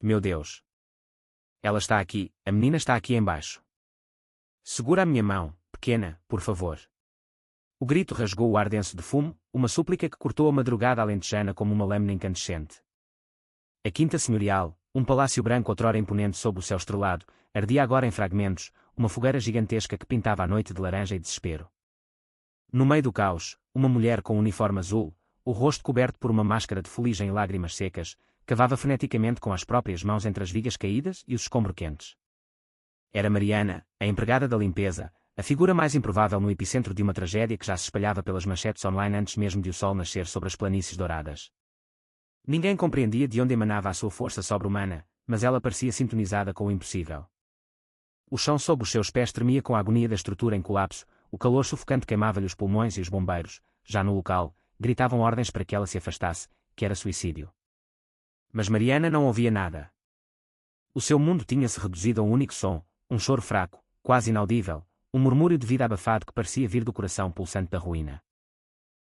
meu Deus. Ela está aqui, a menina está aqui embaixo. Segura a minha mão, pequena, por favor. O grito rasgou o ar denso de fumo, uma súplica que cortou a madrugada alentejana como uma lâmina incandescente. A Quinta Senhorial, um palácio branco outrora imponente sob o céu estrelado, ardia agora em fragmentos, uma fogueira gigantesca que pintava a noite de laranja e desespero. No meio do caos, uma mulher com um uniforme azul, o rosto coberto por uma máscara de fuligem e lágrimas secas, cavava freneticamente com as próprias mãos entre as vigas caídas e os escombros quentes. Era Mariana, a empregada da limpeza, a figura mais improvável no epicentro de uma tragédia que já se espalhava pelas manchetes online antes mesmo de o sol nascer sobre as planícies douradas. Ninguém compreendia de onde emanava a sua força sobre-humana, mas ela parecia sintonizada com o impossível. O chão sob os seus pés tremia com a agonia da estrutura em colapso, o calor sufocante queimava-lhe os pulmões e os bombeiros, já no local, gritavam ordens para que ela se afastasse, que era suicídio. Mas Mariana não ouvia nada. O seu mundo tinha-se reduzido a um único som, um choro fraco, quase inaudível, um murmúrio de vida abafado que parecia vir do coração pulsante da ruína.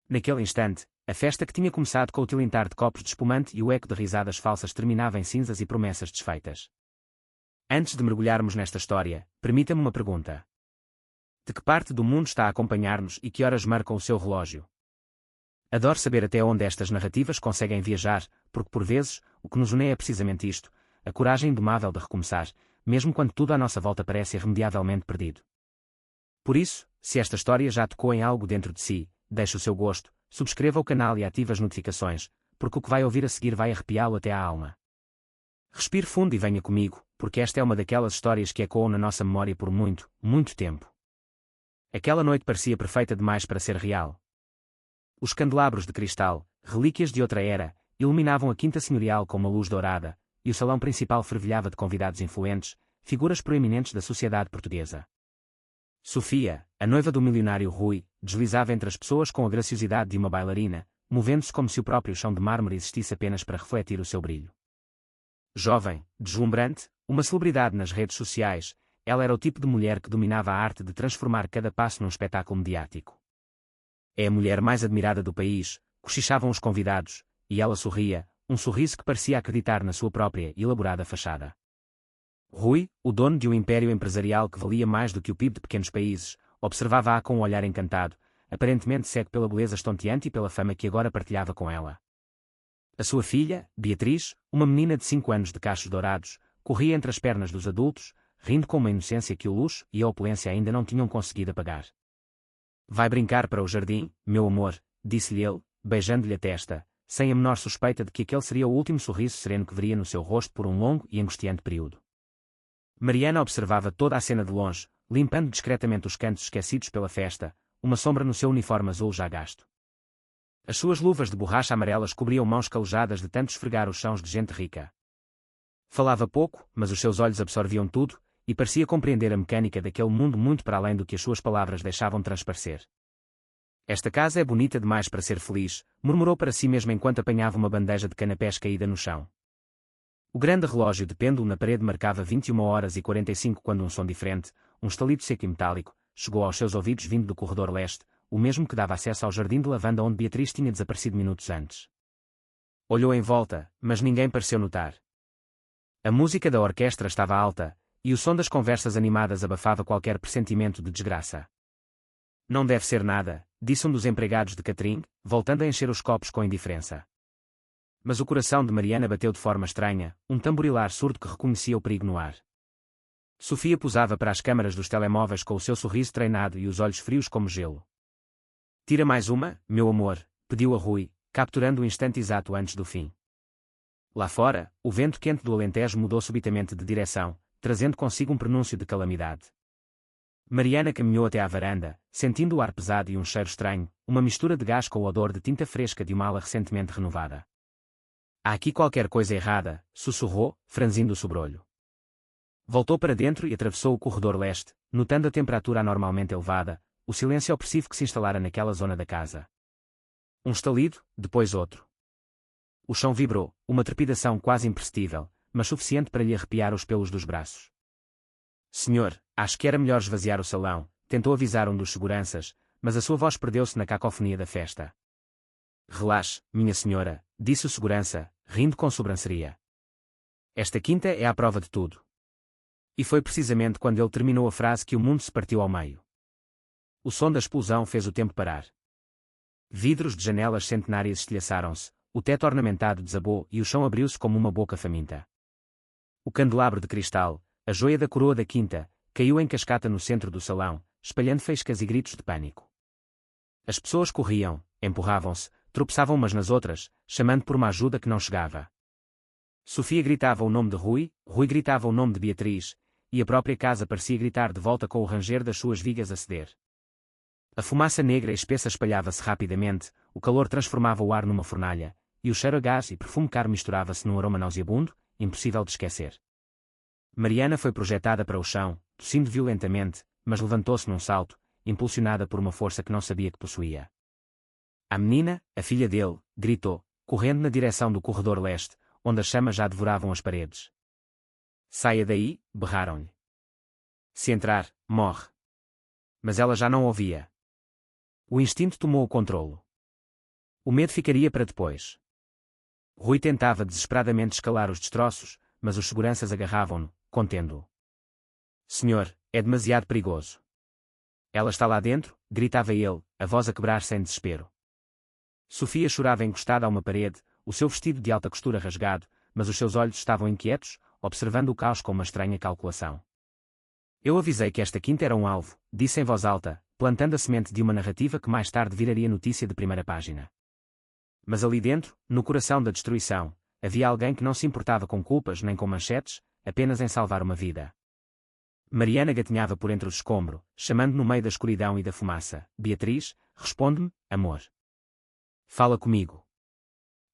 Naquele instante, a festa que tinha começado com o tilintar de copos de espumante e o eco de risadas falsas terminava em cinzas e promessas desfeitas. Antes de mergulharmos nesta história, permita-me uma pergunta. De que parte do mundo está a acompanhar-nos e que horas marcam o seu relógio? Adoro saber até onde estas narrativas conseguem viajar, porque por vezes, o que nos une é precisamente isto, a coragem indomável de recomeçar, mesmo quando tudo à nossa volta parece irremediavelmente perdido. Por isso, se esta história já tocou em algo dentro de si, deixe o seu gosto, subscreva o canal e ative as notificações, porque o que vai ouvir a seguir vai arrepiá-lo até à alma. Respire fundo e venha comigo, porque esta é uma daquelas histórias que ecoam na nossa memória por muito, muito tempo. Aquela noite parecia perfeita demais para ser real. Os candelabros de cristal, relíquias de outra era, iluminavam a Quinta Senhorial com uma luz dourada, e o salão principal fervilhava de convidados influentes, figuras proeminentes da sociedade portuguesa. Sofia, a noiva do milionário Rui, deslizava entre as pessoas com a graciosidade de uma bailarina, movendo-se como se o próprio chão de mármore existisse apenas para refletir o seu brilho. Jovem, deslumbrante, uma celebridade nas redes sociais, ela era o tipo de mulher que dominava a arte de transformar cada passo num espetáculo mediático. É a mulher mais admirada do país, cochichavam os convidados, e ela sorria, um sorriso que parecia acreditar na sua própria e elaborada fachada. Rui, o dono de um império empresarial que valia mais do que o PIB de pequenos países, observava-a com um olhar encantado, aparentemente cego pela beleza estonteante e pela fama que agora partilhava com ela. A sua filha, Beatriz, uma menina de 5 anos de cachos dourados, corria entre as pernas dos adultos, rindo com uma inocência que o luxo e a opulência ainda não tinham conseguido apagar. Vai brincar para o jardim, meu amor, disse-lhe ele, beijando-lhe a testa, sem a menor suspeita de que aquele seria o último sorriso sereno que veria no seu rosto por um longo e angustiante período. Mariana observava toda a cena de longe, limpando discretamente os cantos esquecidos pela festa, uma sombra no seu uniforme azul já gasto. As suas luvas de borracha amarelas cobriam mãos calejadas de tanto esfregar os chãos de gente rica. Falava pouco, mas os seus olhos absorviam tudo, e parecia compreender a mecânica daquele mundo muito para além do que as suas palavras deixavam transparecer. Esta casa é bonita demais para ser feliz, murmurou para si mesma enquanto apanhava uma bandeja de canapés caída no chão. O grande relógio de pêndulo na parede marcava 21h45 quando um som diferente, um estalido seco e metálico, chegou aos seus ouvidos vindo do corredor leste, o mesmo que dava acesso ao jardim de lavanda onde Beatriz tinha desaparecido minutos antes. Olhou em volta, mas ninguém pareceu notar. A música da orquestra estava alta, e o som das conversas animadas abafava qualquer pressentimento de desgraça. Não deve ser nada, disse um dos empregados de catering, voltando a encher os copos com indiferença. Mas o coração de Mariana bateu de forma estranha, um tamborilar surdo que reconhecia o perigo no ar. Sofia posava para as câmaras dos telemóveis com o seu sorriso treinado e os olhos frios como gelo. Tira mais uma, meu amor, pediu a Rui, capturando o instante exato antes do fim. Lá fora, o vento quente do Alentejo mudou subitamente de direção, trazendo consigo um prenúncio de calamidade. Mariana caminhou até à varanda, sentindo o ar pesado e um cheiro estranho, uma mistura de gás com o odor de tinta fresca de uma ala recentemente renovada. Há aqui qualquer coisa errada, sussurrou, franzindo o sobrolho. Voltou para dentro e atravessou o corredor leste, notando a temperatura anormalmente elevada, o silêncio opressivo que se instalara naquela zona da casa. Um estalido, depois outro. O chão vibrou, uma trepidação quase imperceptível, mas suficiente para lhe arrepiar os pelos dos braços. Senhor, acho que era melhor esvaziar o salão, tentou avisar um dos seguranças, mas a sua voz perdeu-se na cacofonia da festa. Relaxe, minha senhora, disse o segurança, rindo com sobranceria. Esta quinta é a prova de tudo. E foi precisamente quando ele terminou a frase que o mundo se partiu ao meio. O som da explosão fez o tempo parar. Vidros de janelas centenárias estilhaçaram-se, o teto ornamentado desabou e o chão abriu-se como uma boca faminta. O candelabro de cristal, a joia da coroa da quinta, caiu em cascata no centro do salão, espalhando faíscas e gritos de pânico. As pessoas corriam, empurravam-se, tropeçavam umas nas outras, chamando por uma ajuda que não chegava. Sofia gritava o nome de Rui, Rui gritava o nome de Beatriz, e a própria casa parecia gritar de volta com o ranger das suas vigas a ceder. A fumaça negra e espessa espalhava-se rapidamente, o calor transformava o ar numa fornalha, e o cheiro a gás e perfume caro misturava-se num aroma nauseabundo, impossível de esquecer. Mariana foi projetada para o chão, tossindo violentamente, mas levantou-se num salto, impulsionada por uma força que não sabia que possuía. A menina, a filha dele, gritou, correndo na direção do corredor leste, onde as chamas já devoravam as paredes. Saia daí, berraram-lhe. Se entrar, morre. Mas ela já não ouvia. O instinto tomou o controlo. O medo ficaria para depois. Rui tentava desesperadamente escalar os destroços, mas os seguranças agarravam-no, contendo-o. Senhor, é demasiado perigoso. Ela está lá dentro, gritava ele, a voz a quebrar-se em desespero. Sofia chorava encostada a uma parede, o seu vestido de alta costura rasgado, mas os seus olhos estavam inquietos, observando o caos com uma estranha calculação. Eu avisei que esta quinta era um alvo, disse em voz alta, plantando a semente de uma narrativa que mais tarde viraria notícia de primeira página. Mas ali dentro, no coração da destruição, havia alguém que não se importava com culpas nem com manchetes, apenas em salvar uma vida. Mariana gatinhava por entre os escombros, chamando no meio da escuridão e da fumaça. Beatriz, responde-me, amor. Fala comigo.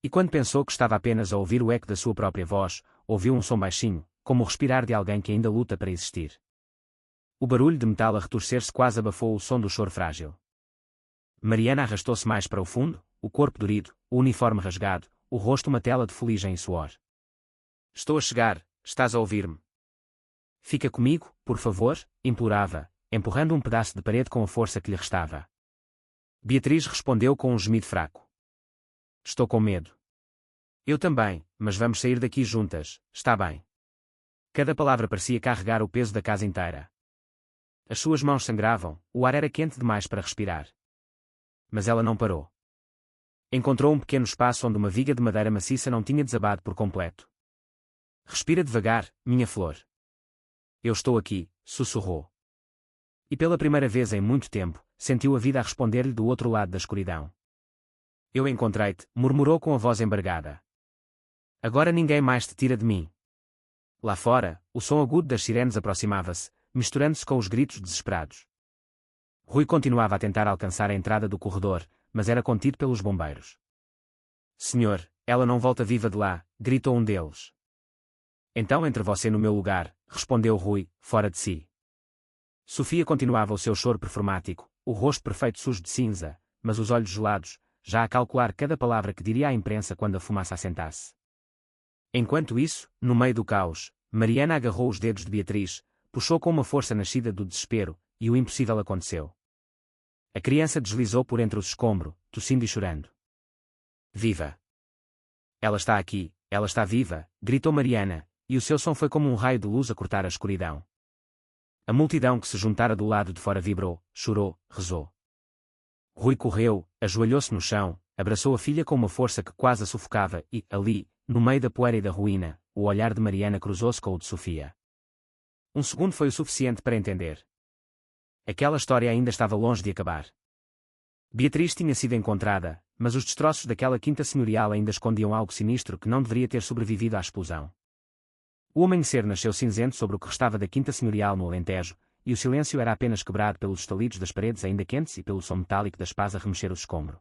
E quando pensou que estava apenas a ouvir o eco da sua própria voz, ouviu um som baixinho, como o respirar de alguém que ainda luta para existir. O barulho de metal a retorcer-se quase abafou o som do choro frágil. Mariana arrastou-se mais para o fundo, o corpo dorido, o uniforme rasgado, o rosto uma tela de fuligem e suor. Estou a chegar, estás a ouvir-me? Fica comigo, por favor, implorava, empurrando um pedaço de parede com a força que lhe restava. Beatriz respondeu com um gemido fraco. Estou com medo. Eu também, mas vamos sair daqui juntas, está bem. Cada palavra parecia carregar o peso da casa inteira. As suas mãos sangravam, o ar era quente demais para respirar. Mas ela não parou. Encontrou um pequeno espaço onde uma viga de madeira maciça não tinha desabado por completo. Respira devagar, minha flor. Eu estou aqui, sussurrou. E pela primeira vez em muito tempo, sentiu a vida a responder-lhe do outro lado da escuridão. Eu encontrei-te, murmurou com a voz embargada. Agora ninguém mais te tira de mim. Lá fora, o som agudo das sirenes aproximava-se, misturando-se com os gritos desesperados. Rui continuava a tentar alcançar a entrada do corredor, mas era contido pelos bombeiros. Senhor, ela não volta viva de lá, gritou um deles. Então entre você no meu lugar, respondeu Rui, fora de si. Sofia continuava o seu choro performático, o rosto perfeito sujo de cinza, mas os olhos gelados, já a calcular cada palavra que diria à imprensa quando a fumaça assentasse. Enquanto isso, no meio do caos, Mariana agarrou os dedos de Beatriz, puxou com uma força nascida do desespero, e o impossível aconteceu. A criança deslizou por entre os escombros, tossindo e chorando. Viva! Ela está aqui, ela está viva, gritou Mariana, e o seu som foi como um raio de luz a cortar a escuridão. A multidão que se juntara do lado de fora vibrou, chorou, rezou. Rui correu, ajoelhou-se no chão, abraçou a filha com uma força que quase a sufocava e, ali, no meio da poeira e da ruína, o olhar de Mariana cruzou-se com o de Sofia. Um segundo foi o suficiente para entender. Aquela história ainda estava longe de acabar. Beatriz tinha sido encontrada, mas os destroços daquela quinta senhorial ainda escondiam algo sinistro que não deveria ter sobrevivido à explosão. O amanhecer nasceu cinzento sobre o que restava da quinta senhorial no Alentejo, e o silêncio era apenas quebrado pelos estalidos das paredes ainda quentes e pelo som metálico das pás a remexer os escombros.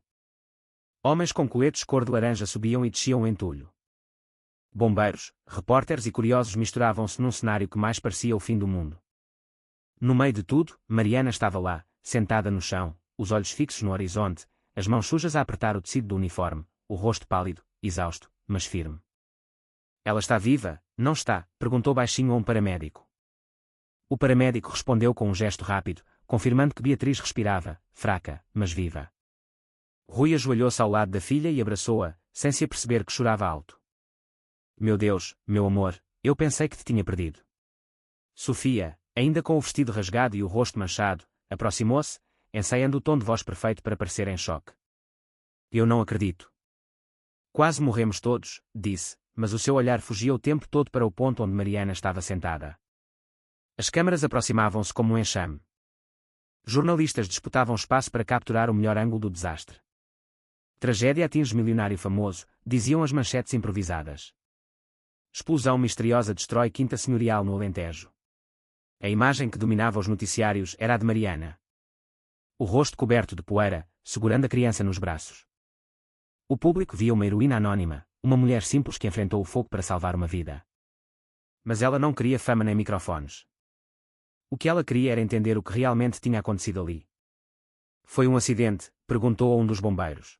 Homens com coletes cor de laranja subiam e desciam o entulho. Bombeiros, repórteres e curiosos misturavam-se num cenário que mais parecia o fim do mundo. No meio de tudo, Mariana estava lá, sentada no chão, os olhos fixos no horizonte, as mãos sujas a apertar o tecido do uniforme, o rosto pálido, exausto, mas firme. Ela está viva, não está? Perguntou baixinho a um paramédico. O paramédico respondeu com um gesto rápido, confirmando que Beatriz respirava, fraca, mas viva. Rui ajoelhou-se ao lado da filha e abraçou-a, sem se aperceber que chorava alto. Meu Deus, meu amor, eu pensei que te tinha perdido. Sofia, ainda com o vestido rasgado e o rosto manchado, aproximou-se, ensaiando o tom de voz perfeito para parecer em choque. Eu não acredito. Quase morremos todos, disse, mas o seu olhar fugia o tempo todo para o ponto onde Mariana estava sentada. As câmaras aproximavam-se como um enxame. Jornalistas disputavam espaço para capturar o melhor ângulo do desastre. Tragédia atinge milionário famoso, diziam as manchetes improvisadas. Explosão misteriosa destrói Quinta Senhorial no Alentejo. A imagem que dominava os noticiários era a de Mariana. O rosto coberto de poeira, segurando a criança nos braços. O público via uma heroína anônima, uma mulher simples que enfrentou o fogo para salvar uma vida. Mas ela não queria fama nem microfones. O que ela queria era entender o que realmente tinha acontecido ali. Foi um acidente? Perguntou a um dos bombeiros.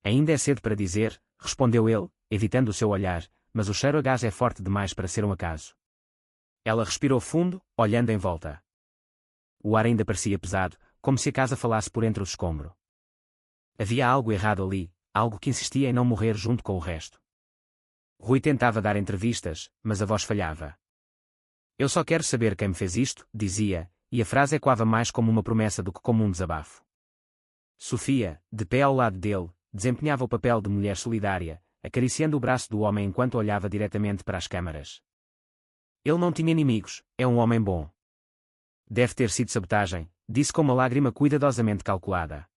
Ainda é cedo para dizer, respondeu ele, evitando o seu olhar, mas o cheiro a gás é forte demais para ser um acaso. Ela respirou fundo, olhando em volta. O ar ainda parecia pesado, como se a casa falasse por entre o escombro. Havia algo errado ali, algo que insistia em não morrer junto com o resto. Rui tentava dar entrevistas, mas a voz falhava. Eu só quero saber quem me fez isto, dizia, e a frase ecoava mais como uma promessa do que como um desabafo. Sofia, de pé ao lado dele, desempenhava o papel de mulher solidária, acariciando o braço do homem enquanto olhava diretamente para as câmaras. Ele não tinha inimigos, é um homem bom. Deve ter sido sabotagem, disse com uma lágrima cuidadosamente calculada.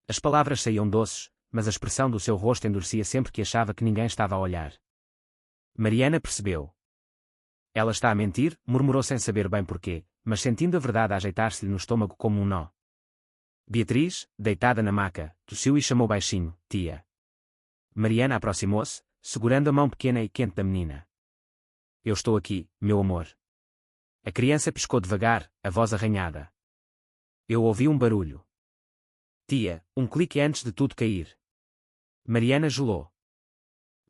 As palavras saíam doces, mas a expressão do seu rosto endurecia sempre que achava que ninguém estava a olhar. Mariana percebeu. Ela está a mentir, murmurou sem saber bem porquê, mas sentindo a verdade a ajeitar-se-lhe no estômago como um nó. Beatriz, deitada na maca, tossiu e chamou baixinho, tia. Mariana aproximou-se, segurando a mão pequena e quente da menina. Eu estou aqui, meu amor. A criança piscou devagar, a voz arranhada. Eu ouvi um barulho. Tia, um clique antes de tudo cair. Mariana gelou.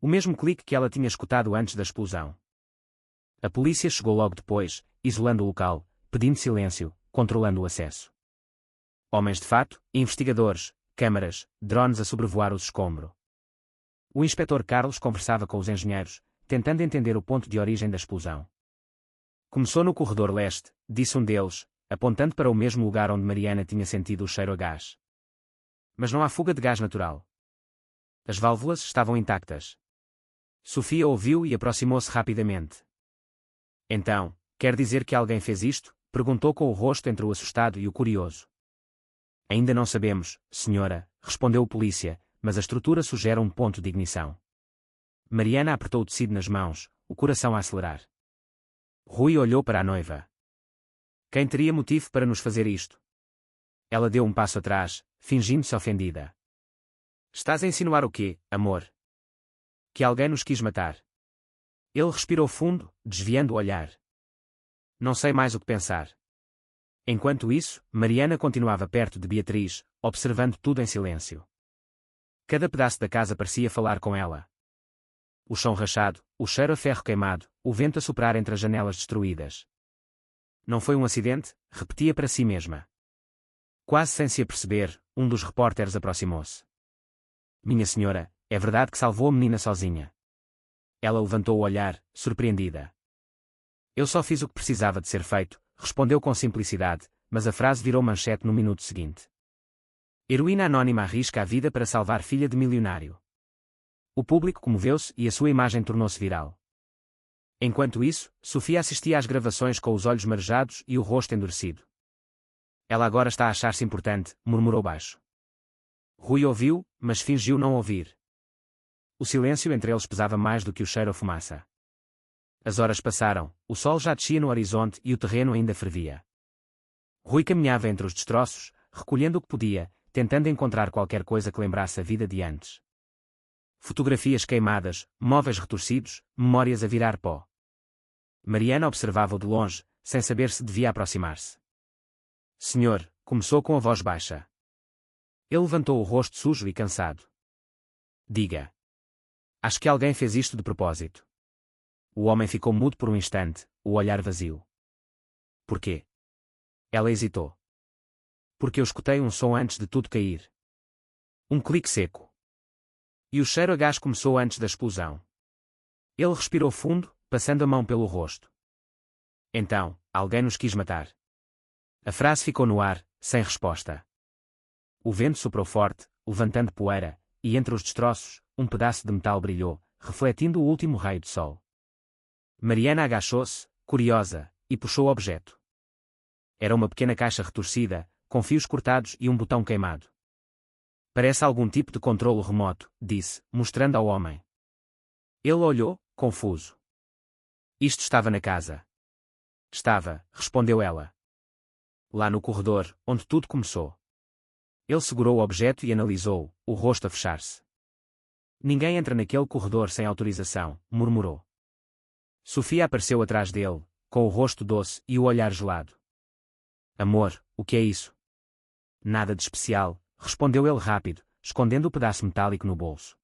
O mesmo clique que ela tinha escutado antes da explosão. A polícia chegou logo depois, isolando o local, pedindo silêncio, controlando o acesso. Homens de fato, investigadores, câmaras, drones a sobrevoar os escombros. O inspetor Carlos conversava com os engenheiros, tentando entender o ponto de origem da explosão. Começou no corredor leste, disse um deles, apontando para o mesmo lugar onde Mariana tinha sentido o cheiro a gás. Mas não há fuga de gás natural. As válvulas estavam intactas. Sofia ouviu e aproximou-se rapidamente. Então, quer dizer que alguém fez isto? Perguntou com o rosto entre o assustado e o curioso. Ainda não sabemos, senhora, respondeu o polícia, mas a estrutura sugere um ponto de ignição. Mariana apertou o tecido nas mãos, o coração a acelerar. Rui olhou para a noiva. Quem teria motivo para nos fazer isto? Ela deu um passo atrás, fingindo-se ofendida. Estás a insinuar o quê, amor? Que alguém nos quis matar. Ele respirou fundo, desviando o olhar. Não sei mais o que pensar. Enquanto isso, Mariana continuava perto de Beatriz, observando tudo em silêncio. Cada pedaço da casa parecia falar com ela. O chão rachado, o cheiro a ferro queimado, o vento a soprar entre as janelas destruídas. Não foi um acidente? Repetia para si mesma. Quase sem se aperceber, um dos repórteres aproximou-se. Minha senhora, é verdade que salvou a menina sozinha? Ela levantou o olhar, surpreendida. Eu só fiz o que precisava de ser feito, respondeu com simplicidade, mas a frase virou manchete no minuto seguinte. Heroína anônima arrisca a vida para salvar filha de milionário. O público comoveu-se e a sua imagem tornou-se viral. Enquanto isso, Sofia assistia às gravações com os olhos marejados e o rosto endurecido. Ela agora está a achar-se importante, murmurou baixo. Rui ouviu, mas fingiu não ouvir. O silêncio entre eles pesava mais do que o cheiro a fumaça. As horas passaram, o sol já descia no horizonte e o terreno ainda fervia. Rui caminhava entre os destroços, recolhendo o que podia, tentando encontrar qualquer coisa que lembrasse a vida de antes. Fotografias queimadas, móveis retorcidos, memórias a virar pó. Mariana observava-o de longe, sem saber se devia aproximar-se. Senhor, começou com a voz baixa. Ele levantou o rosto sujo e cansado. Diga. Acho que alguém fez isto de propósito. O homem ficou mudo por um instante, o olhar vazio. Por quê? Ela hesitou. Porque eu escutei um som antes de tudo cair. Um clique seco. E o cheiro a gás começou antes da explosão. Ele respirou fundo, passando a mão pelo rosto. Então, alguém nos quis matar. A frase ficou no ar, sem resposta. O vento soprou forte, levantando poeira, e entre os destroços, um pedaço de metal brilhou, refletindo o último raio de sol. Mariana agachou-se, curiosa, e puxou o objeto. Era uma pequena caixa retorcida, com fios cortados e um botão queimado. Parece algum tipo de controlo remoto, disse, mostrando ao homem. Ele olhou, confuso. Isto estava na casa. Estava, respondeu ela. Lá no corredor, onde tudo começou. Ele segurou o objeto e analisou, o rosto a fechar-se. Ninguém entra naquele corredor sem autorização, murmurou. Sofia apareceu atrás dele, com o rosto doce e o olhar gelado. Amor, o que é isso? Nada de especial, respondeu ele rápido, escondendo o pedaço metálico no bolso.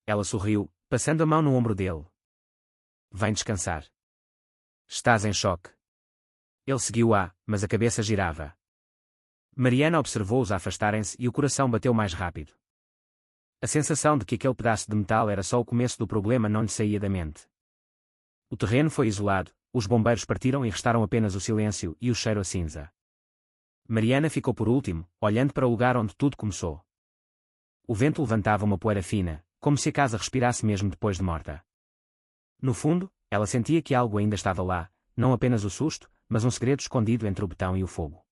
Ela sorriu, passando a mão no ombro dele. Vem descansar. Estás em choque. Ele seguiu-a, mas a cabeça girava. Mariana observou-os afastarem-se e o coração bateu mais rápido. A sensação de que aquele pedaço de metal era só o começo do problema não lhe saía da mente. O terreno foi isolado, os bombeiros partiram e restaram apenas o silêncio e o cheiro a cinza. Mariana ficou por último, olhando para o lugar onde tudo começou. O vento levantava uma poeira fina, como se a casa respirasse mesmo depois de morta. No fundo, ela sentia que algo ainda estava lá, não apenas o susto, mas um segredo escondido entre o betão e o fogo.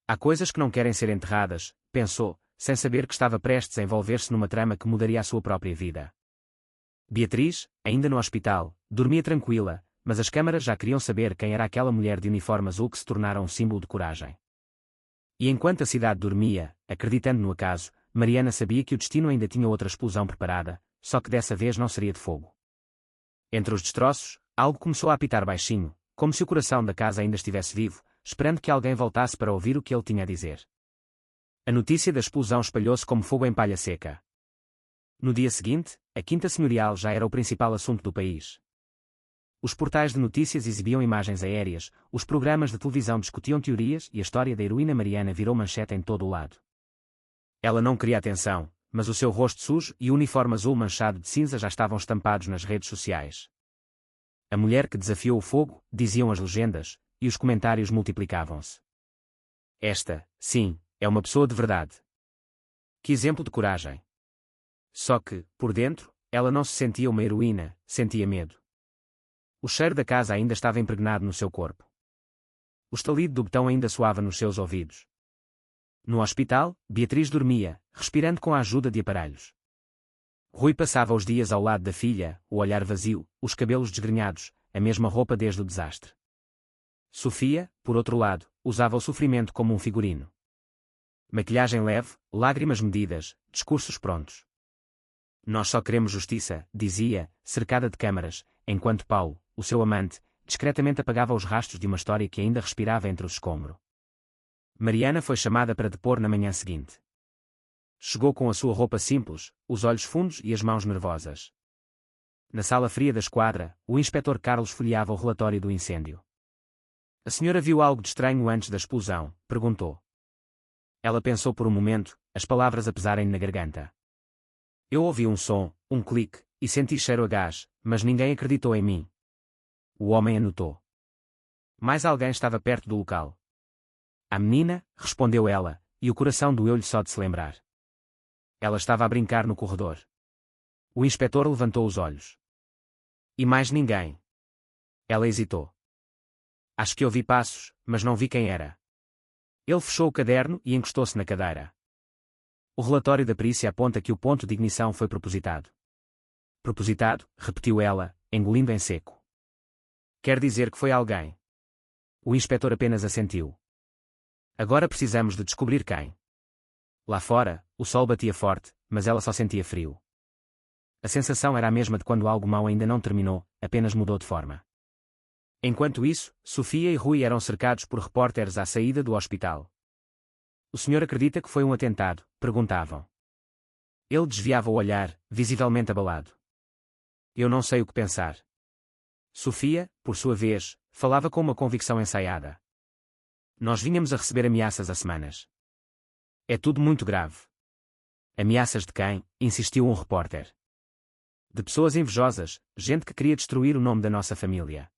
Há coisas que não querem ser enterradas, pensou, sem saber que estava prestes a envolver-se numa trama que mudaria a sua própria vida. Beatriz, ainda no hospital, dormia tranquila, mas as câmaras já queriam saber quem era aquela mulher de uniforme azul que se tornara um símbolo de coragem. E enquanto a cidade dormia, acreditando no acaso, Mariana sabia que o destino ainda tinha outra explosão preparada, só que dessa vez não seria de fogo. Entre os destroços, algo começou a apitar baixinho, como se o coração da casa ainda estivesse vivo, esperando que alguém voltasse para ouvir o que ele tinha a dizer. A notícia da explosão espalhou-se como fogo em palha seca. No dia seguinte, a Quinta Senhorial já era o principal assunto do país. Os portais de notícias exibiam imagens aéreas, os programas de televisão discutiam teorias e a história da heroína Mariana virou manchete em todo o lado. Ela não queria atenção, mas o seu rosto sujo e o uniforme azul manchado de cinza já estavam estampados nas redes sociais. A mulher que desafiou o fogo, diziam as legendas, e os comentários multiplicavam-se. Esta, sim, é uma pessoa de verdade. Que exemplo de coragem. Só que, por dentro, ela não se sentia uma heroína, sentia medo. O cheiro da casa ainda estava impregnado no seu corpo. O estalido do betão ainda soava nos seus ouvidos. No hospital, Beatriz dormia, respirando com a ajuda de aparelhos. Rui passava os dias ao lado da filha, o olhar vazio, os cabelos desgrenhados, a mesma roupa desde o desastre. Sofia, por outro lado, usava o sofrimento como um figurino. Maquilhagem leve, lágrimas medidas, discursos prontos. Nós só queremos justiça, dizia, cercada de câmaras, enquanto Paulo, o seu amante, discretamente apagava os rastros de uma história que ainda respirava entre os escombros. Mariana foi chamada para depor na manhã seguinte. Chegou com a sua roupa simples, os olhos fundos e as mãos nervosas. Na sala fria da esquadra, o inspetor Carlos folheava o relatório do incêndio. A senhora viu algo de estranho antes da explosão? Perguntou. Ela pensou por um momento, as palavras a pesarem-lhe na garganta. Eu ouvi um som, um clique, e senti cheiro a gás, mas ninguém acreditou em mim. O homem anotou. Mais alguém estava perto do local. A menina, respondeu ela, e o coração doeu-lhe só de se lembrar. Ela estava a brincar no corredor. O inspetor levantou os olhos. E mais ninguém. Ela hesitou. Acho que ouvi passos, mas não vi quem era. Ele fechou o caderno e encostou-se na cadeira. O relatório da perícia aponta que o ponto de ignição foi propositado. Propositado, repetiu ela, engolindo em seco. Quer dizer que foi alguém. O inspetor apenas assentiu. Agora precisamos de descobrir quem. Lá fora, o sol batia forte, mas ela só sentia frio. A sensação era a mesma de quando algo mau ainda não terminou, apenas mudou de forma. Enquanto isso, Sofia e Rui eram cercados por repórteres à saída do hospital. O senhor acredita que foi um atentado? Perguntavam. Ele desviava o olhar, visivelmente abalado. Eu não sei o que pensar. Sofia, por sua vez, falava com uma convicção ensaiada. Nós vínhamos a receber ameaças há semanas. É tudo muito grave. Ameaças de quem? Insistiu um repórter. De pessoas invejosas, gente que queria destruir o nome da nossa família.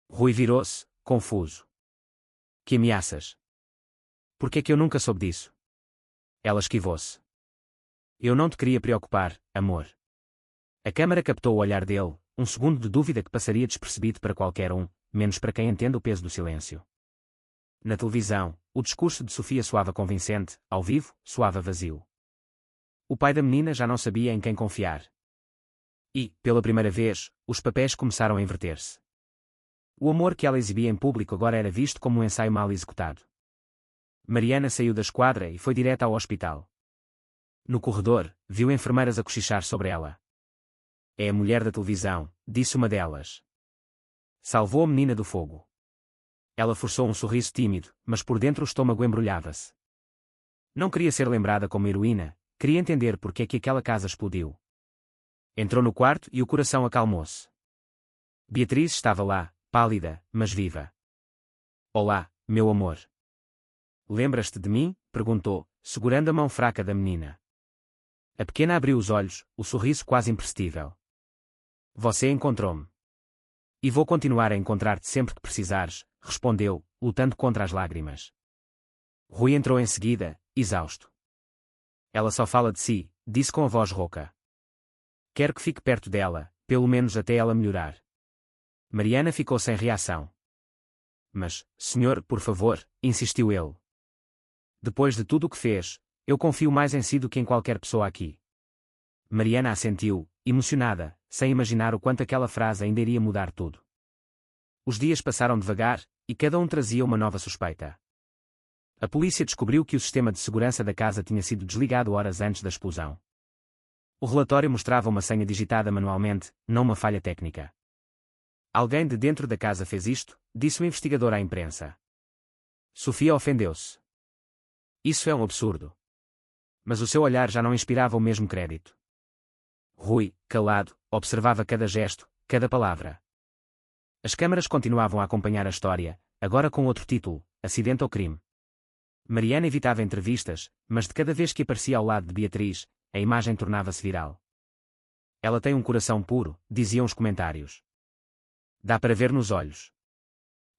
Rui virou-se, confuso. Que ameaças? Por que é que eu nunca soube disso? Ela esquivou-se. Eu não te queria preocupar, amor. A câmara captou o olhar dele, um segundo de dúvida que passaria despercebido para qualquer um, menos para quem entende o peso do silêncio. Na televisão, o discurso de Sofia soava convincente, ao vivo, soava vazio. O pai da menina já não sabia em quem confiar. E, pela primeira vez, os papéis começaram a inverter-se. O amor que ela exibia em público agora era visto como um ensaio mal executado. Mariana saiu da esquadra e foi direta ao hospital. No corredor, viu enfermeiras a cochichar sobre ela. É a mulher da televisão, disse uma delas. Salvou a menina do fogo. Ela forçou um sorriso tímido, mas por dentro o estômago embrulhava-se. Não queria ser lembrada como heroína, queria entender porque é que aquela casa explodiu. Entrou no quarto e o coração acalmou-se. Beatriz estava lá, pálida, mas viva. Olá, meu amor. Lembras-te de mim? Perguntou, segurando a mão fraca da menina. A pequena abriu os olhos, o sorriso quase imperceptível. Você encontrou-me. E vou continuar a encontrar-te sempre que precisares, respondeu, lutando contra as lágrimas. Rui entrou em seguida, exausto. Ela só fala de si, disse com a voz rouca. Quero que fique perto dela, pelo menos até ela melhorar. Mariana ficou sem reação. Mas, senhor, por favor, insistiu ele. Depois de tudo o que fez, eu confio mais em si do que em qualquer pessoa aqui. Mariana assentiu, emocionada, sem imaginar o quanto aquela frase ainda iria mudar tudo. Os dias passaram devagar, e cada um trazia uma nova suspeita. A polícia descobriu que o sistema de segurança da casa tinha sido desligado horas antes da explosão. O relatório mostrava uma senha digitada manualmente, não uma falha técnica. Alguém de dentro da casa fez isto, disse o investigador à imprensa. Sofia ofendeu-se. Isso é um absurdo. Mas o seu olhar já não inspirava o mesmo crédito. Rui, calado, observava cada gesto, cada palavra. As câmaras continuavam a acompanhar a história, agora com outro título, Acidente ou Crime. Mariana evitava entrevistas, mas de cada vez que aparecia ao lado de Beatriz, a imagem tornava-se viral. Ela tem um coração puro, diziam os comentários. Dá para ver nos olhos.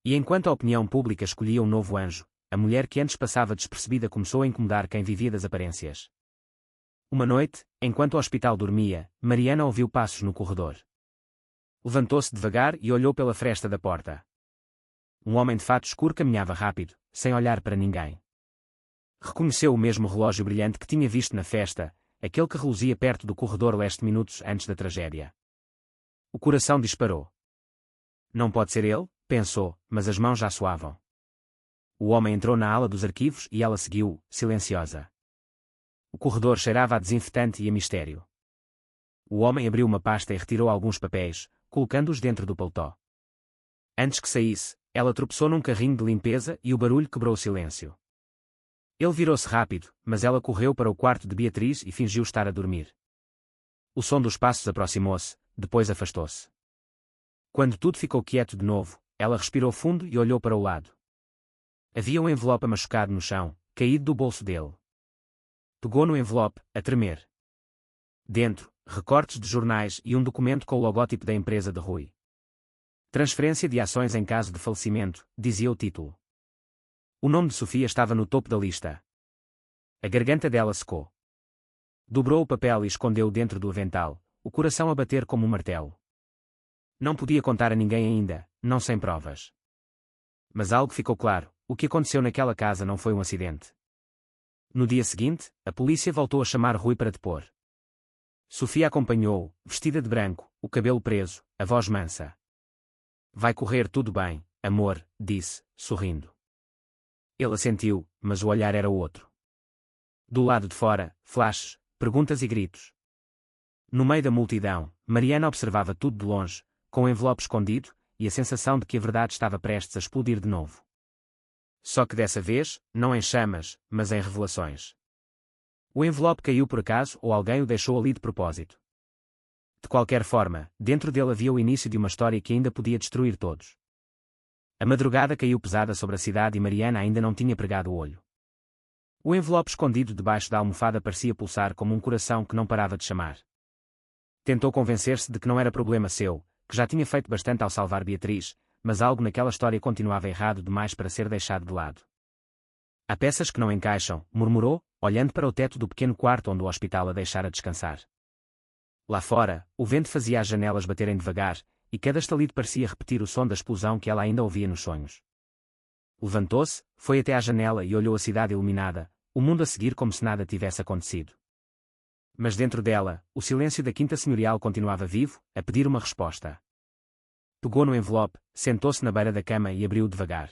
E enquanto a opinião pública escolhia um novo anjo, a mulher que antes passava despercebida começou a incomodar quem vivia das aparências. Uma noite, enquanto o hospital dormia, Mariana ouviu passos no corredor. Levantou-se devagar e olhou pela fresta da porta. Um homem de fato escuro caminhava rápido, sem olhar para ninguém. Reconheceu o mesmo relógio brilhante que tinha visto na festa, aquele que reluzia perto do corredor leste minutos antes da tragédia. O coração disparou. Não pode ser ele, pensou, mas as mãos já suavam. O homem entrou na ala dos arquivos e ela seguiu, silenciosa. O corredor cheirava a desinfetante e a mistério. O homem abriu uma pasta e retirou alguns papéis, colocando-os dentro do paletó. Antes que saísse, ela tropeçou num carrinho de limpeza e o barulho quebrou o silêncio. Ele virou-se rápido, mas ela correu para o quarto de Beatriz e fingiu estar a dormir. O som dos passos aproximou-se, depois afastou-se. Quando tudo ficou quieto de novo, ela respirou fundo e olhou para o lado. Havia um envelope machucado no chão, caído do bolso dele. Pegou no envelope, a tremer. Dentro, recortes de jornais e um documento com o logótipo da empresa de Rui. Transferência de ações em caso de falecimento, dizia o título. O nome de Sofia estava no topo da lista. A garganta dela secou. Dobrou o papel e escondeu-o dentro do avental, o coração a bater como um martelo. Não podia contar a ninguém ainda, não sem provas. Mas algo ficou claro, o que aconteceu naquela casa não foi um acidente. No dia seguinte, a polícia voltou a chamar Rui para depor. Sofia acompanhou-o, vestida de branco, o cabelo preso, a voz mansa. Vai correr tudo bem, amor, disse, sorrindo. Ele assentiu, mas o olhar era outro. Do lado de fora, flashes, perguntas e gritos. No meio da multidão, Mariana observava tudo de longe, com o envelope escondido, e a sensação de que a verdade estava prestes a explodir de novo. Só que dessa vez, não em chamas, mas em revelações. O envelope caiu por acaso ou alguém o deixou ali de propósito. De qualquer forma, dentro dele havia o início de uma história que ainda podia destruir todos. A madrugada caiu pesada sobre a cidade e Mariana ainda não tinha pregado o olho. O envelope escondido debaixo da almofada parecia pulsar como um coração que não parava de chamar. Tentou convencer-se de que não era problema seu, que já tinha feito bastante ao salvar Beatriz, mas algo naquela história continuava errado demais para ser deixado de lado. Há peças que não encaixam, murmurou, olhando para o teto do pequeno quarto onde o hospital a deixara descansar. Lá fora, o vento fazia as janelas baterem devagar, e cada estalido parecia repetir o som da explosão que ela ainda ouvia nos sonhos. Levantou-se, foi até à janela e olhou a cidade iluminada, o mundo a seguir como se nada tivesse acontecido. Mas dentro dela, o silêncio da quinta senhorial continuava vivo, a pedir uma resposta. Pegou no envelope, sentou-se na beira da cama e abriu devagar.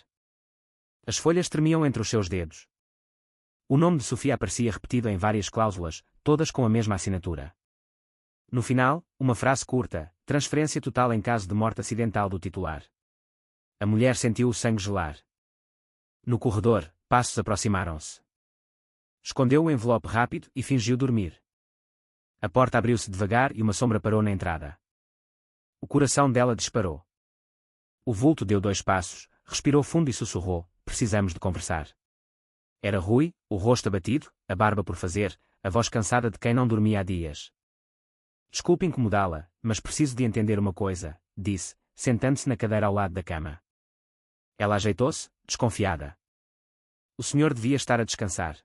As folhas tremiam entre os seus dedos. O nome de Sofia aparecia repetido em várias cláusulas, todas com a mesma assinatura. No final, uma frase curta: transferência total em caso de morte acidental do titular. A mulher sentiu o sangue gelar. No corredor, passos aproximaram-se. Escondeu o envelope rápido e fingiu dormir. A porta abriu-se devagar e uma sombra parou na entrada. O coração dela disparou. O vulto deu 2 passos, respirou fundo e sussurrou: precisamos de conversar. Era Rui, o rosto abatido, a barba por fazer, a voz cansada de quem não dormia há dias. Desculpe incomodá-la, mas preciso de entender uma coisa, disse, sentando-se na cadeira ao lado da cama. Ela ajeitou-se, desconfiada. O senhor devia estar a descansar.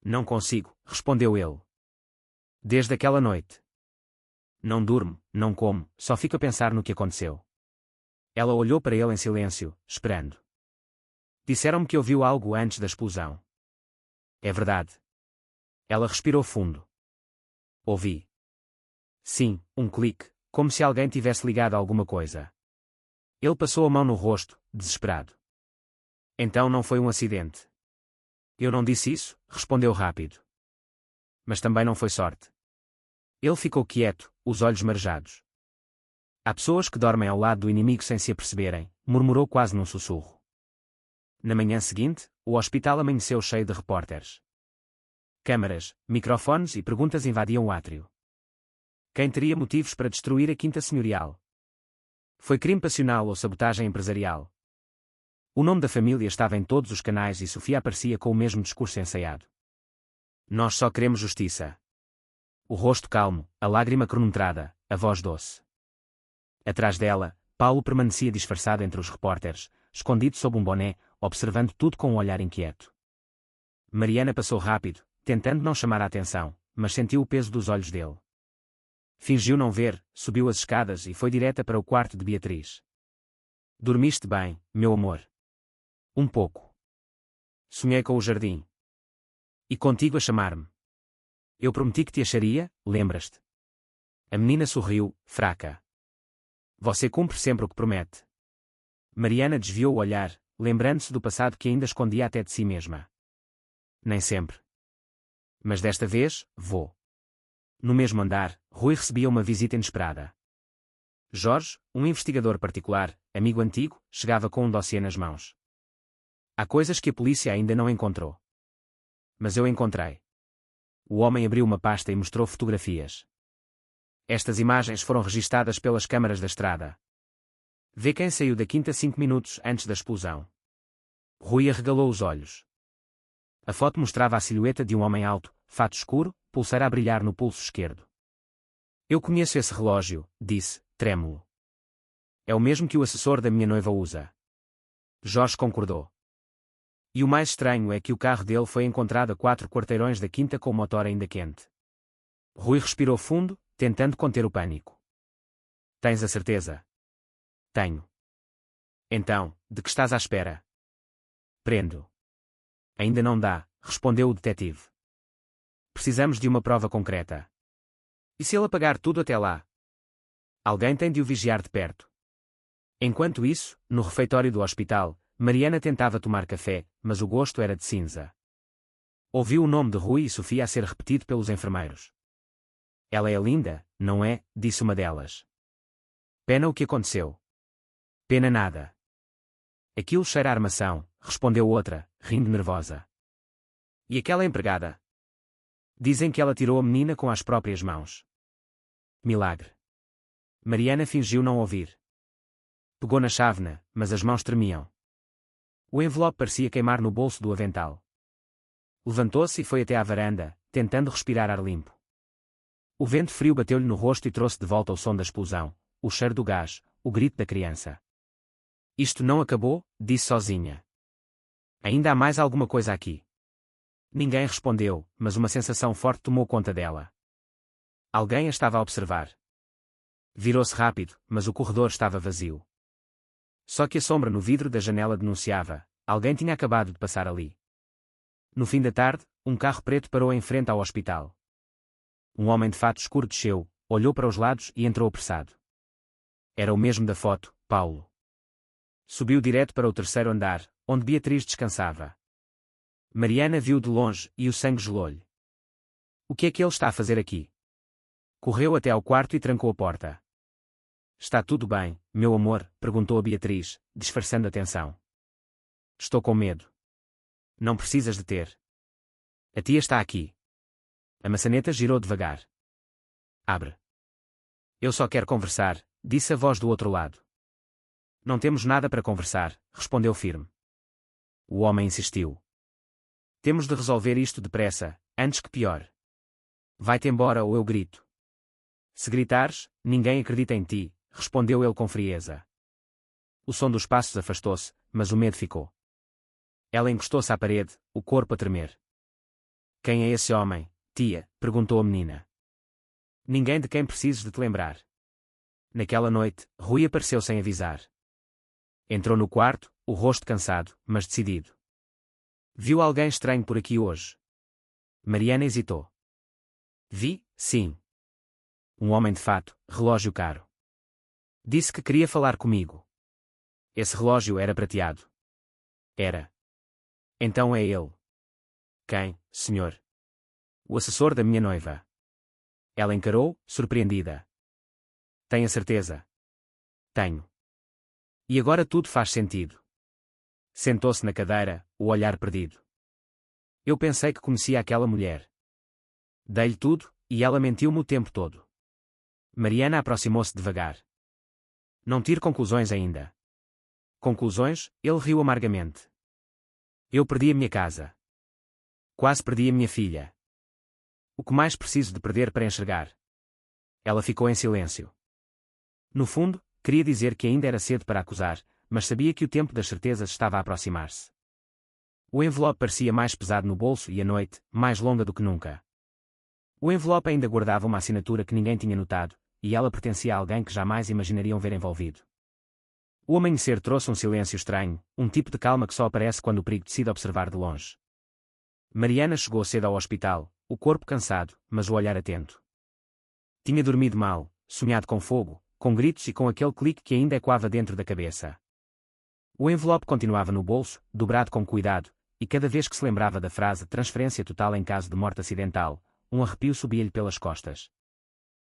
Não consigo, respondeu ele. Desde aquela noite. Não durmo, não como, só fico a pensar no que aconteceu. Ela olhou para ele em silêncio, esperando. Disseram-me que ouviu algo antes da explosão. É verdade. Ela respirou fundo. Ouvi. Sim, um clique, como se alguém tivesse ligado a alguma coisa. Ele passou a mão no rosto, desesperado. Então não foi um acidente. Eu não disse isso, respondeu rápido. Mas também não foi sorte. Ele ficou quieto, os olhos marejados. Há pessoas que dormem ao lado do inimigo sem se aperceberem, murmurou quase num sussurro. Na manhã seguinte, o hospital amanheceu cheio de repórteres. Câmaras, microfones e perguntas invadiam o átrio. Quem teria motivos para destruir a quinta senhorial? Foi crime passional ou sabotagem empresarial? O nome da família estava em todos os canais e Sofia aparecia com o mesmo discurso ensaiado. Nós só queremos justiça. O rosto calmo, a lágrima cronometrada, a voz doce. Atrás dela, Paulo permanecia disfarçado entre os repórteres, escondido sob um boné, observando tudo com um olhar inquieto. Mariana passou rápido, tentando não chamar a atenção, mas sentiu o peso dos olhos dele. Fingiu não ver, subiu as escadas e foi direta para o quarto de Beatriz. Dormiste bem, meu amor? Um pouco. Sonhei com o jardim. E contigo a chamar-me. Eu prometi que te acharia, lembras-te? A menina sorriu, fraca. Você cumpre sempre o que promete. Mariana desviou o olhar, lembrando-se do passado que ainda escondia até de si mesma. Nem sempre. Mas desta vez, vou. No mesmo andar, Rui recebia uma visita inesperada. Jorge, um investigador particular, amigo antigo, chegava com um dossiê nas mãos. Há coisas que a polícia ainda não encontrou. Mas eu encontrei. O homem abriu uma pasta e mostrou fotografias. Estas imagens foram registadas pelas câmaras da estrada. Vê quem saiu da quinta 5 minutos antes da explosão. Rui arregalou os olhos. A foto mostrava a silhueta de um homem alto, fato escuro, pulseira a brilhar no pulso esquerdo. Eu conheço esse relógio, disse, trêmulo. É o mesmo que o assessor da minha noiva usa. Jorge concordou. E o mais estranho é que o carro dele foi encontrado a 4 quarteirões da quinta com o motor ainda quente. Rui respirou fundo, tentando conter o pânico. Tens a certeza? Tenho. Então, de que estás à espera? Prendo. Ainda não dá, respondeu o detetive. Precisamos de uma prova concreta. E se ele apagar tudo até lá? Alguém tem de o vigiar de perto. Enquanto isso, no refeitório do hospital, Mariana tentava tomar café, mas o gosto era de cinza. Ouviu o nome de Rui e Sofia a ser repetido pelos enfermeiros. Ela é linda, não é? Disse uma delas. Pena o que aconteceu. Pena nada. Aquilo cheira a armação, respondeu outra, rindo nervosa. E aquela empregada? Dizem que ela tirou a menina com as próprias mãos. Milagre. Mariana fingiu não ouvir. Pegou na chávena, mas as mãos tremiam. O envelope parecia queimar no bolso do avental. Levantou-se e foi até à varanda, tentando respirar ar limpo. O vento frio bateu-lhe no rosto e trouxe de volta o som da explosão, o cheiro do gás, o grito da criança. Isto não acabou, disse sozinha. Ainda há mais alguma coisa aqui. Ninguém respondeu, mas uma sensação forte tomou conta dela. Alguém a estava a observar. Virou-se rápido, mas o corredor estava vazio. Só que a sombra no vidro da janela denunciava: alguém tinha acabado de passar ali. No fim da tarde, um carro preto parou em frente ao hospital. Um homem de fato escuro desceu, olhou para os lados e entrou apressado. Era o mesmo da foto, Paulo. Subiu direto para o terceiro andar, onde Beatriz descansava. Mariana viu de longe e o sangue gelou-lhe. O que é que ele está a fazer aqui? Correu até ao quarto e trancou a porta. Está tudo bem, meu amor? Perguntou a Beatriz, disfarçando a tensão. Estou com medo. Não precisas de ter. A tia está aqui. A maçaneta girou devagar. Abre. Eu só quero conversar, disse a voz do outro lado. Não temos nada para conversar, respondeu firme. O homem insistiu. Temos de resolver isto depressa, antes que piore. Vai-te embora ou eu grito. Se gritares, ninguém acredita em ti, respondeu ele com frieza. O som dos passos afastou-se, mas o medo ficou. Ela encostou-se à parede, o corpo a tremer. Quem é esse homem, tia? Perguntou a menina. Ninguém de quem precises de te lembrar. Naquela noite, Rui apareceu sem avisar. Entrou no quarto, o rosto cansado, mas decidido. Viu alguém estranho por aqui hoje? Mariana hesitou. Vi, sim. Um homem de fato, relógio caro. Disse que queria falar comigo. Esse relógio era prateado. Era. Então é ele. Quem, senhor? O assessor da minha noiva. Ela encarou, surpreendida. Tem a certeza? Tenho. E agora tudo faz sentido. Sentou-se na cadeira, o olhar perdido. Eu pensei que conhecia aquela mulher. Dei-lhe tudo, e ela mentiu-me o tempo todo. Mariana aproximou-se devagar. Não tire conclusões ainda. Conclusões? Ele riu amargamente. Eu perdi a minha casa. Quase perdi a minha filha. O que mais preciso de perder para enxergar? Ela ficou em silêncio. No fundo, queria dizer que ainda era cedo para acusar, mas sabia que o tempo das certezas estava a aproximar-se. O envelope parecia mais pesado no bolso e a noite, mais longa do que nunca. O envelope ainda guardava uma assinatura que ninguém tinha notado, e ela pertencia a alguém que jamais imaginariam ver envolvido. O amanhecer trouxe um silêncio estranho, um tipo de calma que só aparece quando o perigo decide observar de longe. Mariana chegou cedo ao hospital, o corpo cansado, mas o olhar atento. Tinha dormido mal, sonhado com fogo, com gritos e com aquele clique que ainda ecoava dentro da cabeça. O envelope continuava no bolso, dobrado com cuidado, e cada vez que se lembrava da frase transferência total em caso de morte acidental, um arrepio subia-lhe pelas costas.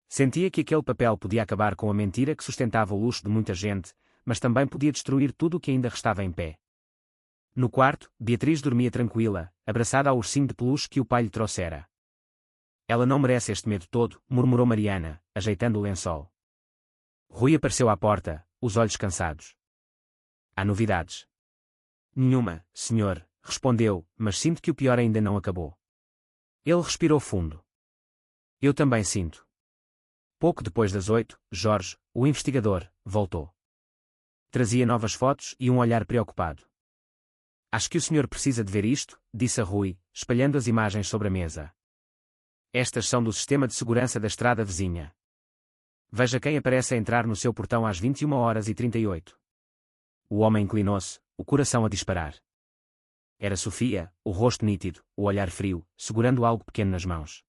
Sentia que aquele papel podia acabar com a mentira que sustentava o luxo de muita gente, mas também podia destruir tudo o que ainda restava em pé. No quarto, Beatriz dormia tranquila, abraçada ao ursinho de peluche que o pai lhe trouxera. Ela não merece este medo todo, murmurou Mariana, ajeitando o lençol. Rui apareceu à porta, os olhos cansados. Há novidades? Nenhuma, senhor, respondeu, mas sinto que o pior ainda não acabou. Ele respirou fundo. Eu também sinto. Pouco depois das 8, Jorge, o investigador, voltou. Trazia novas fotos e um olhar preocupado. Acho que o senhor precisa de ver isto, disse a Rui, espalhando as imagens sobre a mesa. Estas são do sistema de segurança da estrada vizinha. Veja quem aparece a entrar no seu portão às 21h38. O homem inclinou-se, o coração a disparar. Era Sofia, o rosto nítido, o olhar frio, segurando algo pequeno nas mãos.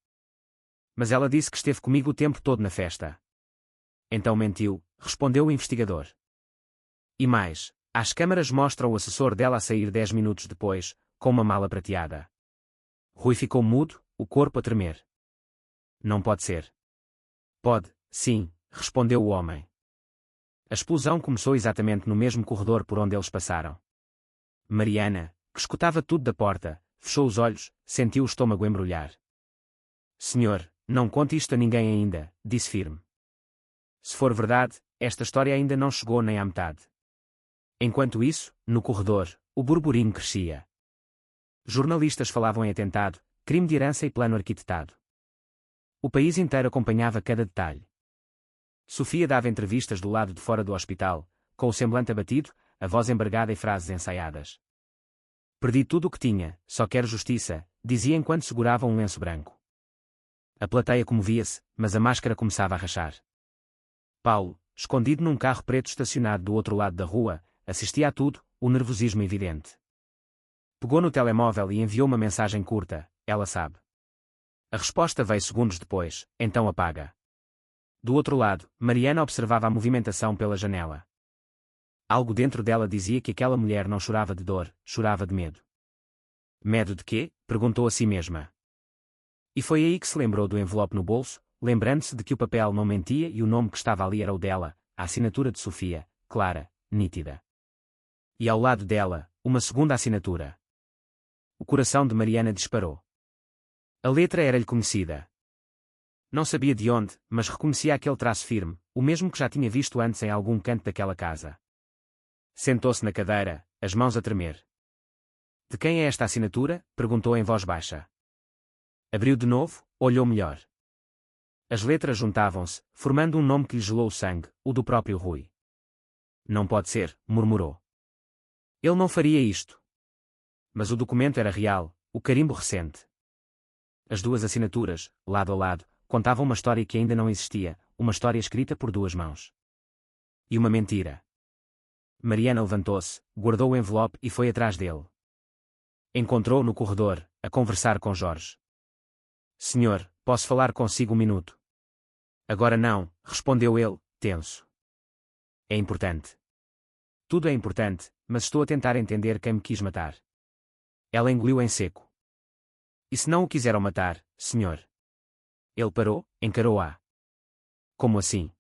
Mas ela disse que esteve comigo o tempo todo na festa. Então mentiu, respondeu o investigador. E mais, as câmaras mostram o assessor dela a sair 10 minutos depois, com uma mala prateada. Rui ficou mudo, o corpo a tremer. Não pode ser. Pode, sim, respondeu o homem. A explosão começou exatamente no mesmo corredor por onde eles passaram. Mariana, que escutava tudo da porta, fechou os olhos, sentiu o estômago embrulhar. Senhor, não conte isto a ninguém ainda, disse firme. Se for verdade, esta história ainda não chegou nem à metade. Enquanto isso, no corredor, o burburinho crescia. Jornalistas falavam em atentado, crime de herança e plano arquitetado. O país inteiro acompanhava cada detalhe. Sofia dava entrevistas do lado de fora do hospital, com o semblante abatido, a voz embargada e frases ensaiadas. Perdi tudo o que tinha, só quero justiça, dizia enquanto segurava um lenço branco. A plateia comovia-se, mas a máscara começava a rachar. Paulo, escondido num carro preto estacionado do outro lado da rua, assistia a tudo, o nervosismo evidente. Pegou no telemóvel e enviou uma mensagem curta: ela sabe. A resposta veio segundos depois: então apaga. Do outro lado, Mariana observava a movimentação pela janela. Algo dentro dela dizia que aquela mulher não chorava de dor, chorava de medo. Medo de quê? Perguntou a si mesma. E foi aí que se lembrou do envelope no bolso, lembrando-se de que o papel não mentia e o nome que estava ali era o dela, a assinatura de Sofia, clara, nítida. E ao lado dela, uma segunda assinatura. O coração de Mariana disparou. A letra era-lhe conhecida. Não sabia de onde, mas reconhecia aquele traço firme, o mesmo que já tinha visto antes em algum canto daquela casa. Sentou-se na cadeira, as mãos a tremer. De quem é esta assinatura? Perguntou em voz baixa. Abriu de novo, olhou melhor. As letras juntavam-se, formando um nome que lhe gelou o sangue, o do próprio Rui. Não pode ser, murmurou. Ele não faria isto. Mas o documento era real, o carimbo recente. As duas assinaturas, lado a lado, contavam uma história que ainda não existia, uma história escrita por duas mãos. E uma mentira. Mariana levantou-se, guardou o envelope e foi atrás dele. Encontrou-o no corredor, a conversar com Jorge. Senhor, posso falar consigo um minuto? Agora não, respondeu ele, tenso. É importante. Tudo é importante, mas estou a tentar entender quem me quis matar. Ela engoliu em seco. E se não o quiseram matar, senhor? Ele parou, encarou-a. Como assim?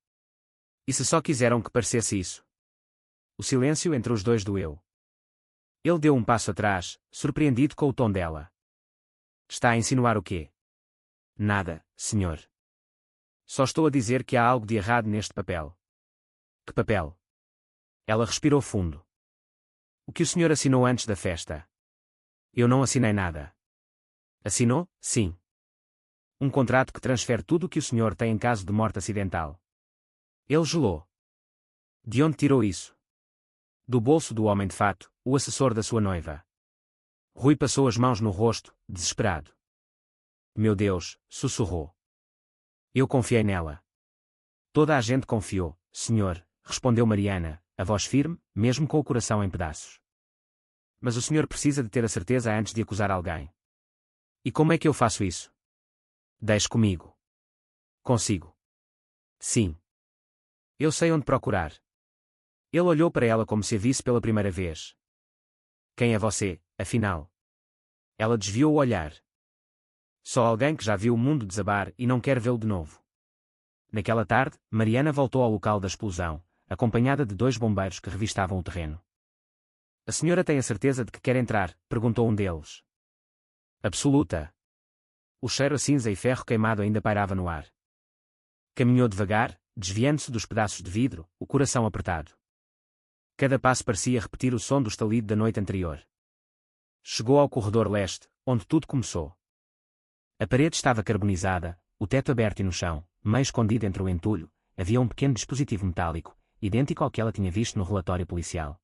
E se só quiseram que parecesse isso? O silêncio entre os dois doeu. Ele deu um passo atrás, surpreendido com o tom dela. Está a insinuar o quê? Nada, senhor. Só estou a dizer que há algo de errado neste papel. Que papel? Ela respirou fundo. O que o senhor assinou antes da festa? Eu não assinei nada. Assinou? Sim. Um contrato que transfere tudo o que o senhor tem em caso de morte acidental. Ele gelou. De onde tirou isso? Do bolso do homem de fato, o assessor da sua noiva. Rui passou as mãos no rosto, desesperado. Meu Deus, sussurrou. Eu confiei nela. Toda a gente confiou, senhor, respondeu Mariana, a voz firme, mesmo com o coração em pedaços. Mas o senhor precisa de ter a certeza antes de acusar alguém. E como é que eu faço isso? Deixe comigo. Consigo. Sim. Eu sei onde procurar. Ele olhou para ela como se a visse pela primeira vez. Quem é você, afinal? Ela desviou o olhar. Só alguém que já viu o mundo desabar e não quer vê-lo de novo. Naquela tarde, Mariana voltou ao local da explosão, acompanhada de dois bombeiros que revistavam o terreno. A senhora tem a certeza de que quer entrar? Perguntou um deles. Absoluta. O cheiro a cinza e ferro queimado ainda pairava no ar. Caminhou devagar, desviando-se dos pedaços de vidro, o coração apertado. Cada passo parecia repetir o som do estalido da noite anterior. Chegou ao corredor leste, onde tudo começou. A parede estava carbonizada, o teto aberto e no chão, meio escondido entre o entulho, havia um pequeno dispositivo metálico, idêntico ao que ela tinha visto no relatório policial.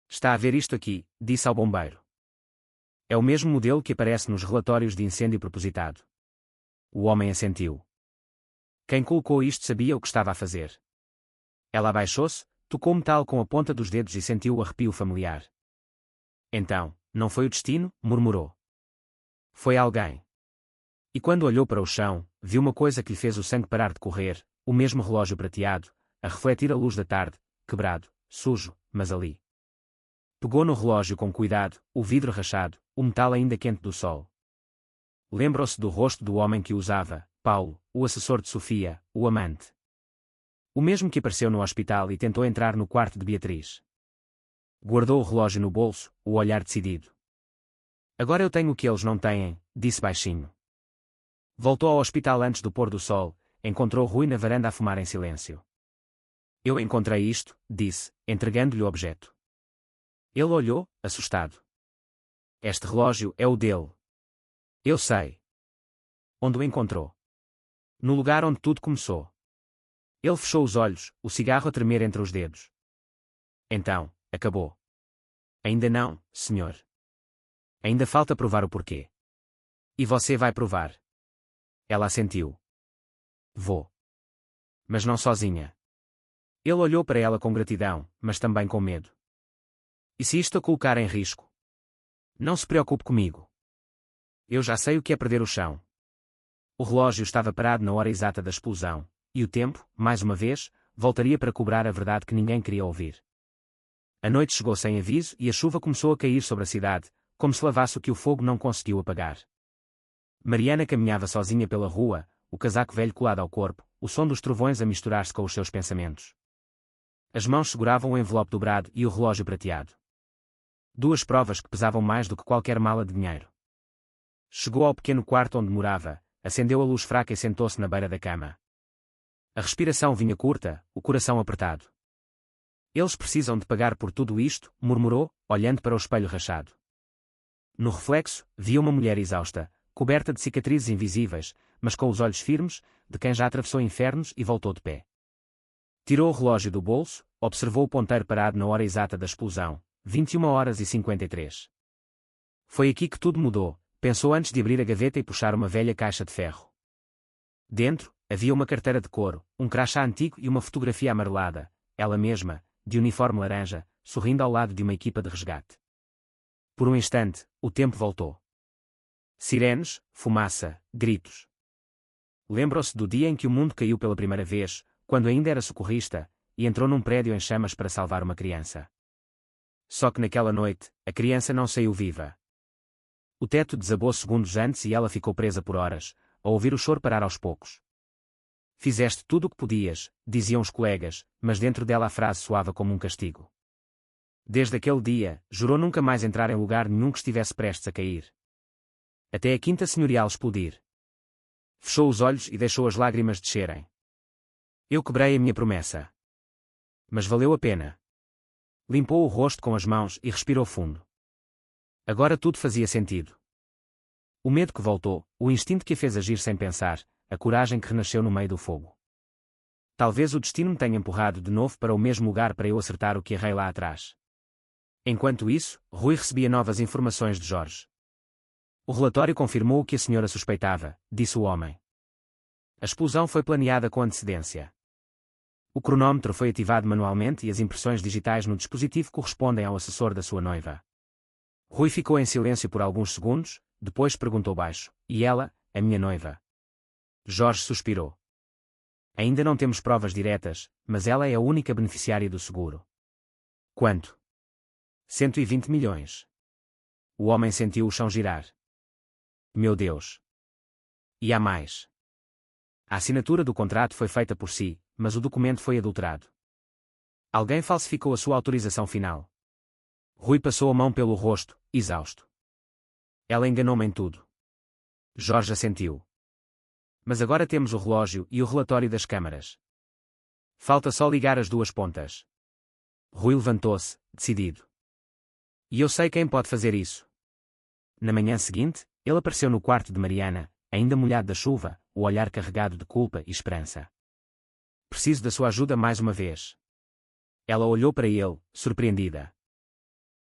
Está a ver isto aqui, disse ao bombeiro. É o mesmo modelo que aparece nos relatórios de incêndio propositado. O homem assentiu. Quem colocou isto sabia o que estava a fazer. Ela abaixou-se, tocou o metal com a ponta dos dedos e sentiu o arrepio familiar. Então, não foi o destino? Murmurou. Foi alguém. E quando olhou para o chão, viu uma coisa que lhe fez o sangue parar de correr, o mesmo relógio prateado, a refletir a luz da tarde, quebrado, sujo, mas ali. Pegou no relógio com cuidado, o vidro rachado, o metal ainda quente do sol. Lembrou-se do rosto do homem que o usava, Paulo, o assessor de Sofia, o amante. O mesmo que apareceu no hospital e tentou entrar no quarto de Beatriz. Guardou o relógio no bolso, o olhar decidido. Agora eu tenho o que eles não têm, disse baixinho. Voltou ao hospital antes do pôr do sol, encontrou Rui na varanda a fumar em silêncio. Eu encontrei isto, disse, entregando-lhe o objeto. Ele olhou, assustado. Este relógio é o dele. Eu sei. Onde o encontrou? No lugar onde tudo começou. Ele fechou os olhos, o cigarro a tremer entre os dedos. Então, acabou. Ainda não, senhor. Ainda falta provar o porquê. E você vai provar. Ela assentiu. Vou. Mas não sozinha. Ele olhou para ela com gratidão, mas também com medo. E se isto a colocar em risco? Não se preocupe comigo. Eu já sei o que é perder o chão. O relógio estava parado na hora exata da explosão, e o tempo, mais uma vez, voltaria para cobrar a verdade que ninguém queria ouvir. A noite chegou sem aviso e a chuva começou a cair sobre a cidade, como se lavasse o que o fogo não conseguiu apagar. Mariana caminhava sozinha pela rua, o casaco velho colado ao corpo, o som dos trovões a misturar-se com os seus pensamentos. As mãos seguravam o envelope dobrado e o relógio prateado. Duas provas que pesavam mais do que qualquer mala de dinheiro. Chegou ao pequeno quarto onde morava, acendeu a luz fraca e sentou-se na beira da cama. A respiração vinha curta, o coração apertado. Eles precisam de pagar por tudo isto, murmurou, olhando para o espelho rachado. No reflexo, via uma mulher exausta, coberta de cicatrizes invisíveis, mas com os olhos firmes, de quem já atravessou infernos e voltou de pé. Tirou o relógio do bolso, observou o ponteiro parado na hora exata da explosão, 21h53. Foi aqui que tudo mudou, pensou antes de abrir a gaveta e puxar uma velha caixa de ferro. Dentro, havia uma carteira de couro, um crachá antigo e uma fotografia amarelada, ela mesma, de uniforme laranja, sorrindo ao lado de uma equipa de resgate. Por um instante, o tempo voltou. Sirenes, fumaça, gritos. Lembrou-se do dia em que o mundo caiu pela primeira vez, quando ainda era socorrista, e entrou num prédio em chamas para salvar uma criança. Só que naquela noite, a criança não saiu viva. O teto desabou segundos antes e ela ficou presa por horas, a ouvir o choro parar aos poucos. Fizeste tudo o que podias, diziam os colegas, mas dentro dela a frase soava como um castigo. Desde aquele dia, jurou nunca mais entrar em lugar nenhum que estivesse prestes a cair. Até a quinta senhorial explodir. Fechou os olhos e deixou as lágrimas descerem. Eu quebrei a minha promessa. Mas valeu a pena. Limpou o rosto com as mãos e respirou fundo. Agora tudo fazia sentido. O medo que voltou, o instinto que a fez agir sem pensar, a coragem que renasceu no meio do fogo. Talvez o destino me tenha empurrado de novo para o mesmo lugar para eu acertar o que errei lá atrás. Enquanto isso, Rui recebia novas informações de Jorge. O relatório confirmou o que a senhora suspeitava, disse o homem. A explosão foi planeada com antecedência. O cronómetro foi ativado manualmente e as impressões digitais no dispositivo correspondem ao assessor da sua noiva. Rui ficou em silêncio por alguns segundos, depois perguntou baixo, e ela, a minha noiva? Jorge suspirou. Ainda não temos provas diretas, mas ela é a única beneficiária do seguro. Quanto? 120 milhões. O homem sentiu o chão girar. Meu Deus! E há mais. A assinatura do contrato foi feita por si, mas o documento foi adulterado. Alguém falsificou a sua autorização final. Rui passou a mão pelo rosto, exausto. Ela enganou-me em tudo. Jorge assentiu. Mas agora temos o relógio e o relatório das câmaras. Falta só ligar as duas pontas. Rui levantou-se, decidido. E eu sei quem pode fazer isso. Na manhã seguinte, ele apareceu no quarto de Mariana, ainda molhado da chuva, o olhar carregado de culpa e esperança. Preciso da sua ajuda mais uma vez. Ela olhou para ele, surpreendida.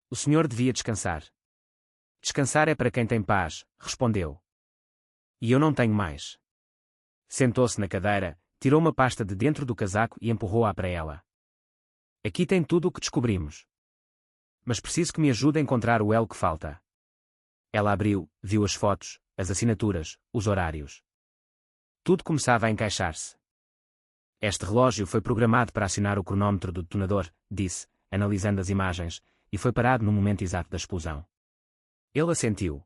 O senhor devia descansar. Descansar é para quem tem paz, respondeu. E eu não tenho mais. Sentou-se na cadeira, tirou uma pasta de dentro do casaco e empurrou-a para ela. Aqui tem tudo o que descobrimos. Mas preciso que me ajude a encontrar o elo que falta. Ela abriu, viu as fotos, as assinaturas, os horários. Tudo começava a encaixar-se. Este relógio foi programado para acionar o cronómetro do detonador, disse, analisando as imagens, e foi parado no momento exato da explosão. Ele assentiu.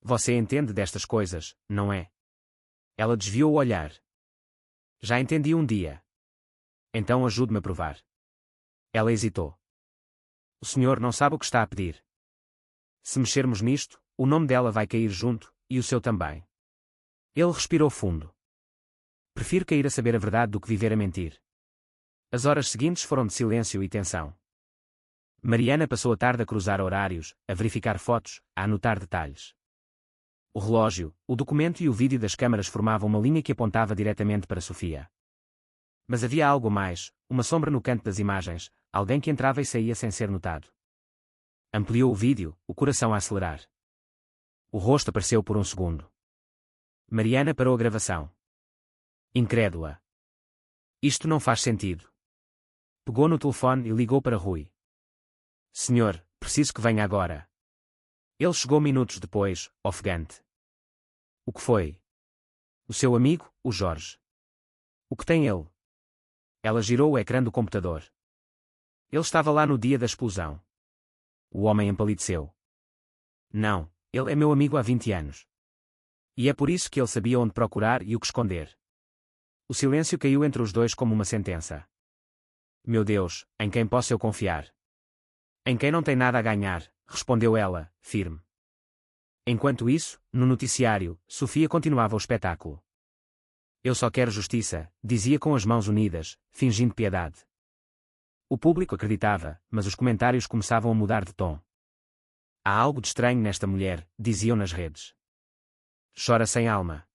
Você entende destas coisas, não é? Ela desviou o olhar. Já entendi um dia. Então ajude-me a provar. Ela hesitou. O senhor não sabe o que está a pedir. Se mexermos nisto, o nome dela vai cair junto, e o seu também. Ele respirou fundo. Prefiro cair a saber a verdade do que viver a mentir. As horas seguintes foram de silêncio e tensão. Mariana passou a tarde a cruzar horários, a verificar fotos, a anotar detalhes. o relógio, o documento e o vídeo das câmaras formavam uma linha que apontava diretamente para Sofia. Mas havia algo mais, uma sombra no canto das imagens, alguém que entrava e saía sem ser notado. Ampliou o vídeo, o coração a acelerar. O rosto apareceu por um segundo. Mariana parou a gravação. Incrédula. Isto não faz sentido. Pegou no telefone e ligou para Rui. Senhor, preciso que venha agora. Ele chegou minutos depois, ofegante. O que foi? O seu amigo, o Jorge. O que tem ele? Ela girou o ecrã do computador. Ele estava lá no dia da explosão. O homem empalideceu. Não, ele é meu amigo há 20 anos. E é por isso que ele sabia onde procurar e o que esconder. O silêncio caiu entre os dois como uma sentença. Meu Deus, em quem posso eu confiar? Em quem não tem nada a ganhar, respondeu ela, firme. Enquanto isso, no noticiário, Sofia continuava o espetáculo. Eu só quero justiça, dizia com as mãos unidas, fingindo piedade. O público acreditava, mas os comentários começavam a mudar de tom. Há algo de estranho nesta mulher, diziam nas redes. Chora sem alma.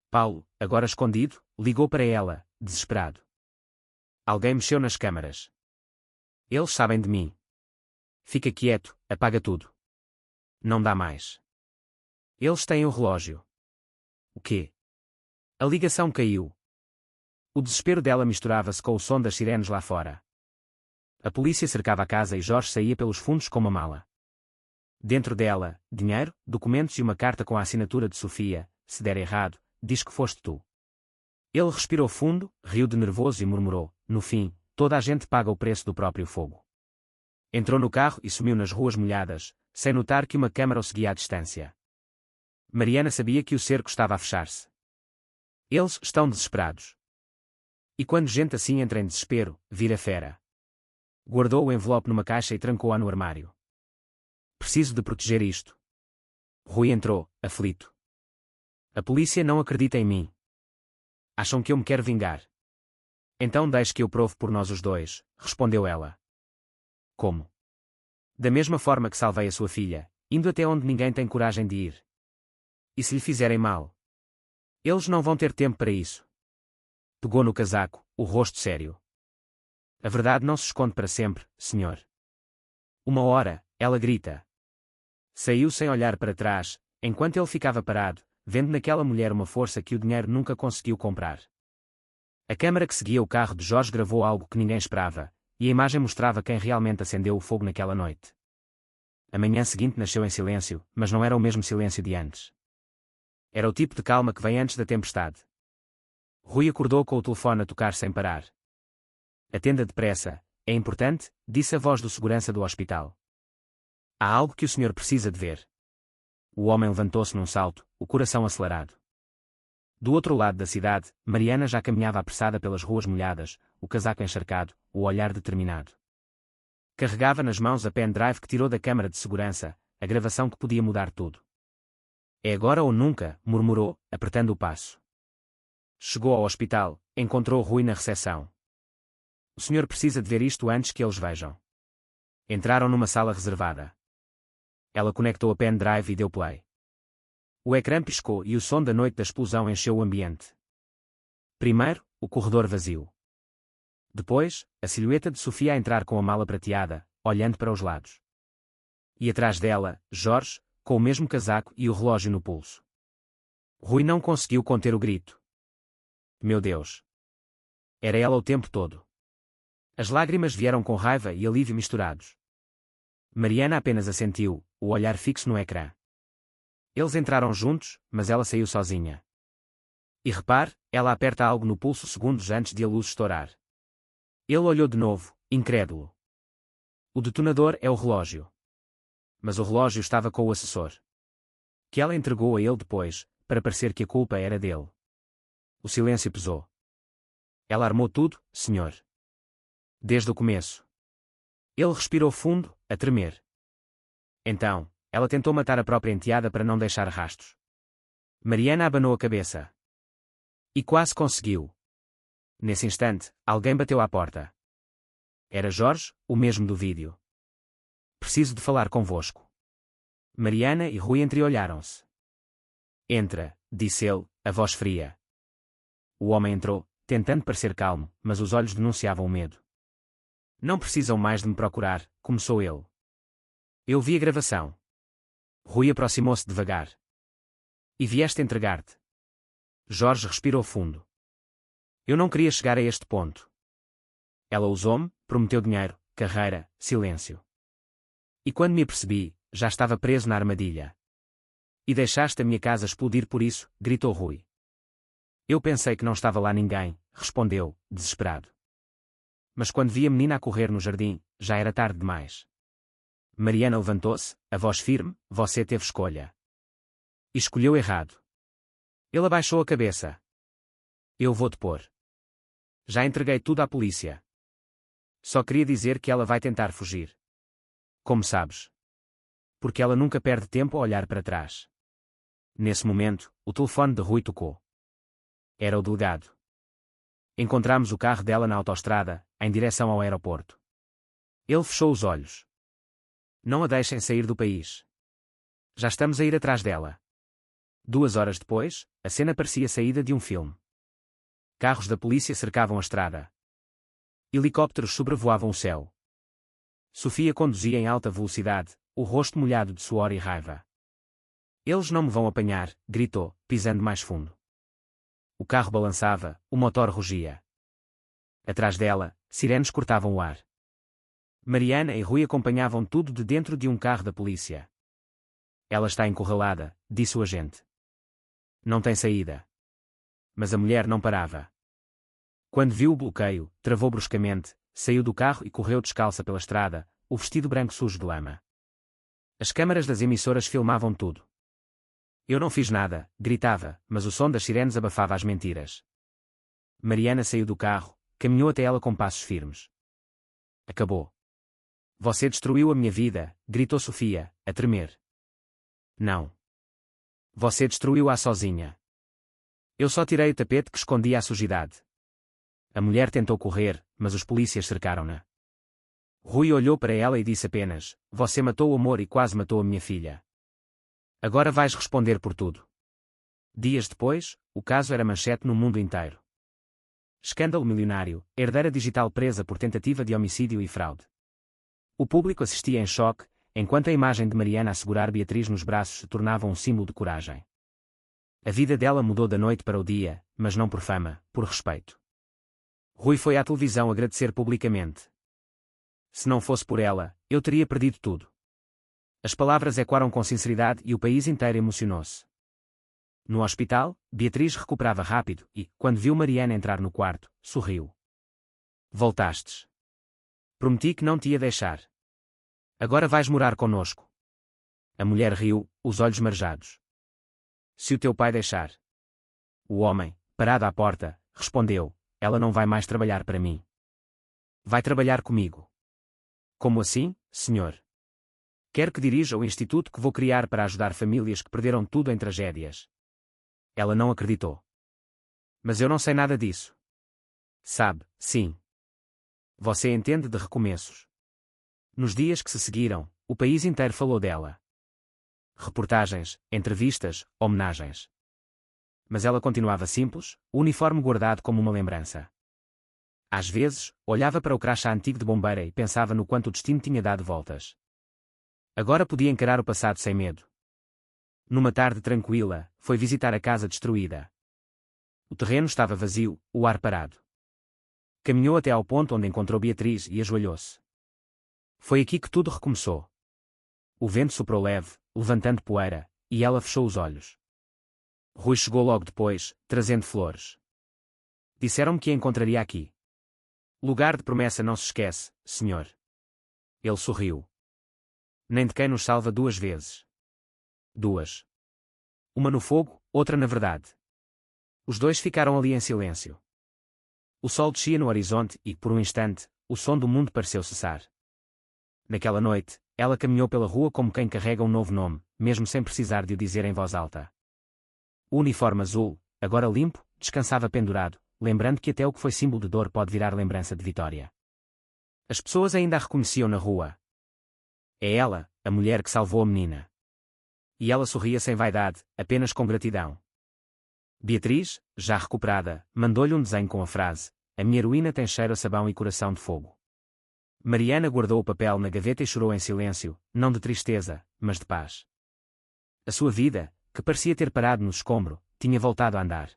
Paulo, agora escondido, ligou para ela, desesperado. Alguém mexeu nas câmaras. Eles sabem de mim. Fica quieto, apaga tudo. Não dá mais. Eles têm o relógio. O quê? A ligação caiu. O desespero dela misturava-se com o som das sirenes lá fora. A polícia cercava a casa e Jorge saía pelos fundos com uma mala. Dentro dela, dinheiro, documentos e uma carta com a assinatura de Sofia. Se der errado, diz que foste tu. Ele respirou fundo, riu de nervoso e murmurou, no fim, toda a gente paga o preço do próprio fogo. Entrou no carro e sumiu nas ruas molhadas, sem notar que uma câmara o seguia à distância. Mariana sabia que o cerco estava a fechar-se. Eles estão desesperados. E quando gente assim entra em desespero, vira fera. Guardou o envelope numa caixa e trancou-a no armário. Preciso de proteger isto. Rui entrou, aflito. A polícia não acredita em mim. Acham que eu me quero vingar. Então deixe que eu prove por nós os dois, respondeu ela. Como? Da mesma forma que salvei a sua filha, indo até onde ninguém tem coragem de ir. E se lhe fizerem mal? Eles não vão ter tempo para isso. Pegou no casaco, o rosto sério. A verdade não se esconde para sempre, senhor. Uma hora, ela grita. Saiu sem olhar para trás, enquanto ele ficava parado, vendo naquela mulher uma força que o dinheiro nunca conseguiu comprar. A câmara que seguia o carro de Jorge gravou algo que ninguém esperava, e a imagem mostrava quem realmente acendeu o fogo naquela noite. A manhã seguinte nasceu em silêncio, mas não era o mesmo silêncio de antes. Era o tipo de calma que vem antes da tempestade. Rui acordou com o telefone a tocar sem parar. Atenda depressa, é importante, disse a voz do segurança do hospital. Há algo que o senhor precisa de ver. O homem levantou-se num salto, o coração acelerado. Do outro lado da cidade, Mariana já caminhava apressada pelas ruas molhadas, o casaco encharcado, o olhar determinado. Carregava nas mãos a pendrive que tirou da câmara de segurança, a gravação que podia mudar tudo. É agora ou nunca, murmurou, apertando o passo. Chegou ao hospital, encontrou Rui na recepção. O senhor precisa de ver isto antes que eles vejam. Entraram numa sala reservada. Ela conectou a pendrive e deu play. O ecrã piscou e o som da noite da explosão encheu o ambiente. Primeiro, o corredor vazio. Depois, a silhueta de Sofia a entrar com a mala prateada, olhando para os lados. E atrás dela, Jorge, com o mesmo casaco e o relógio no pulso. Rui não conseguiu conter o grito. Meu Deus! Era ela o tempo todo. As lágrimas vieram com raiva e alívio misturados. Mariana apenas assentiu, o olhar fixo no ecrã. Eles entraram juntos, mas ela saiu sozinha. E repare, ela aperta algo no pulso segundos antes de a luz estourar. Ele olhou de novo, incrédulo. O detonador é o relógio. Mas o relógio estava com o assessor. Que ela entregou a ele depois, para parecer que a culpa era dele. O silêncio pesou. Ela armou tudo, senhor. Desde o começo. Ele respirou fundo, a tremer. Então, ela tentou matar a própria enteada para não deixar rastros. Mariana abanou a cabeça. E quase conseguiu. Nesse instante, alguém bateu à porta. Era Jorge, o mesmo do vídeo. Preciso de falar convosco. Mariana e Rui entreolharam-se. Entra, disse ele, a voz fria. O homem entrou, tentando parecer calmo, mas os olhos denunciavam o medo. Não precisam mais de me procurar, começou ele. Eu vi a gravação. Rui aproximou-se devagar. E vieste entregar-te. Jorge respirou fundo. Eu não queria chegar a este ponto. Ela usou-me, prometeu dinheiro, carreira, silêncio. E quando me apercebi, já estava preso na armadilha. E deixaste a minha casa explodir por isso, gritou Rui. Eu pensei que não estava lá ninguém, respondeu, desesperado. Mas quando vi a menina a correr no jardim, já era tarde demais. Mariana levantou-se, a voz firme, você teve escolha. E escolheu errado. Ele abaixou a cabeça. Eu vou te pôr. Já entreguei tudo à polícia. Só queria dizer que ela vai tentar fugir. Como sabes? Porque ela nunca perde tempo a olhar para trás. Nesse momento, o telefone de Rui tocou. Era o delegado. Encontramos o carro dela na autoestrada, em direção ao aeroporto. Ele fechou os olhos. Não a deixem sair do país. Já estamos a ir atrás dela. 2 horas depois, a cena parecia saída de um filme. Carros da polícia cercavam a estrada. Helicópteros sobrevoavam o céu. Sofia conduzia em alta velocidade, o rosto molhado de suor e raiva. Eles não me vão apanhar, gritou, pisando mais fundo. O carro balançava, o motor rugia. Atrás dela, sirenes cortavam o ar. Mariana e Rui acompanhavam tudo de dentro de um carro da polícia. Ela está encurralada, disse o agente. Não tem saída. Mas a mulher não parava. Quando viu o bloqueio, travou bruscamente, saiu do carro e correu descalça pela estrada, o vestido branco sujo de lama. As câmaras das emissoras filmavam tudo. Eu não fiz nada, gritava, mas o som das sirenes abafava as mentiras. Mariana saiu do carro, caminhou até ela com passos firmes. Acabou. Você destruiu a minha vida, gritou Sofia, a tremer. Não. Você destruiu-a sozinha. Eu só tirei o tapete que escondia a sujidade. A mulher tentou correr, mas os polícias cercaram-na. Rui olhou para ela e disse apenas, você matou o amor e quase matou a minha filha. Agora vais responder por tudo. Dias depois, o caso era manchete no mundo inteiro. Escândalo milionário, herdeira digital presa por tentativa de homicídio e fraude. O público assistia em choque, enquanto a imagem de Mariana a segurar Beatriz nos braços se tornava um símbolo de coragem. A vida dela mudou da noite para o dia, mas não por fama, por respeito. Rui foi à televisão agradecer publicamente. Se não fosse por ela, eu teria perdido tudo. As palavras ecoaram com sinceridade e o país inteiro emocionou-se. No hospital, Beatriz recuperava rápido e, quando viu Mariana entrar no quarto, sorriu. Voltastes. Prometi que não te ia deixar. Agora vais morar conosco. A mulher riu, os olhos marejados. Se o teu pai deixar. O homem, parado à porta, respondeu, ela não vai mais trabalhar para mim. Vai trabalhar comigo. Como assim, senhor? Quero que dirija o instituto que vou criar para ajudar famílias que perderam tudo em tragédias. Ela não acreditou. Mas eu não sei nada disso. Sabe, sim. Você entende de recomeços. Nos dias que se seguiram, o país inteiro falou dela. Reportagens, entrevistas, homenagens. Mas ela continuava simples, o uniforme guardado como uma lembrança. Às vezes, olhava para o crachá antigo de bombeira e pensava no quanto o destino tinha dado voltas. Agora podia encarar o passado sem medo. Numa tarde tranquila, foi visitar a casa destruída. O terreno estava vazio, o ar parado. Caminhou até ao ponto onde encontrou Beatriz e ajoelhou-se. Foi aqui que tudo recomeçou. O vento soprou leve, levantando poeira, e ela fechou os olhos. Rui chegou logo depois, trazendo flores. Disseram-me que a encontraria aqui. Lugar de promessa não se esquece, senhor. Ele sorriu. Nem de quem nos salva 2 vezes. 2. Uma no fogo, outra na verdade. Os dois ficaram ali em silêncio. O sol descia no horizonte e, por um instante, o som do mundo pareceu cessar. Naquela noite, ela caminhou pela rua como quem carrega um novo nome, mesmo sem precisar de o dizer em voz alta. O uniforme azul, agora limpo, descansava pendurado, lembrando que até o que foi símbolo de dor pode virar lembrança de vitória. As pessoas ainda a reconheciam na rua. É ela, a mulher que salvou a menina. E ela sorria sem vaidade, apenas com gratidão. Beatriz, já recuperada, mandou-lhe um desenho com a frase: "A minha heroína tem cheiro a sabão e coração de fogo." Mariana guardou o papel na gaveta e chorou em silêncio, não de tristeza, mas de paz. A sua vida, que parecia ter parado no escombro, tinha voltado a andar.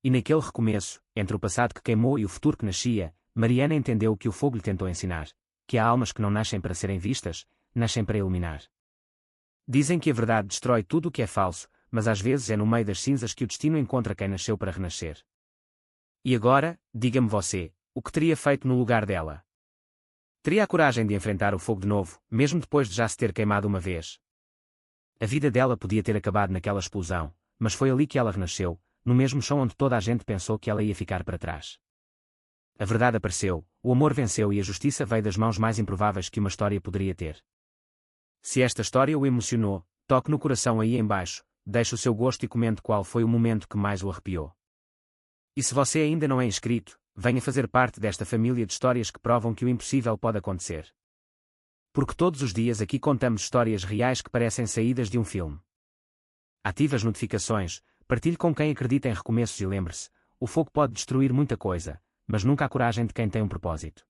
E naquele recomeço, entre o passado que queimou e o futuro que nascia, Mariana entendeu o que o fogo lhe tentou ensinar: que há almas que não nascem para serem vistas, nascem para iluminar. Dizem que a verdade destrói tudo o que é falso, mas às vezes é no meio das cinzas que o destino encontra quem nasceu para renascer. E agora, diga-me você, o que teria feito no lugar dela? Teria a coragem de enfrentar o fogo de novo, mesmo depois de já se ter queimado uma vez? A vida dela podia ter acabado naquela explosão, mas foi ali que ela renasceu, no mesmo chão onde toda a gente pensou que ela ia ficar para trás. A verdade apareceu, o amor venceu e a justiça veio das mãos mais improváveis que uma história poderia ter. Se esta história o emocionou, toque no coração aí embaixo, deixe o seu gosto e comente qual foi o momento que mais o arrepiou. E se você ainda não é inscrito, venha fazer parte desta família de histórias que provam que o impossível pode acontecer. Porque todos os dias aqui contamos histórias reais que parecem saídas de um filme. Ative as notificações, partilhe com quem acredita em recomeços e lembre-se, o fogo pode destruir muita coisa, mas nunca a coragem de quem tem um propósito.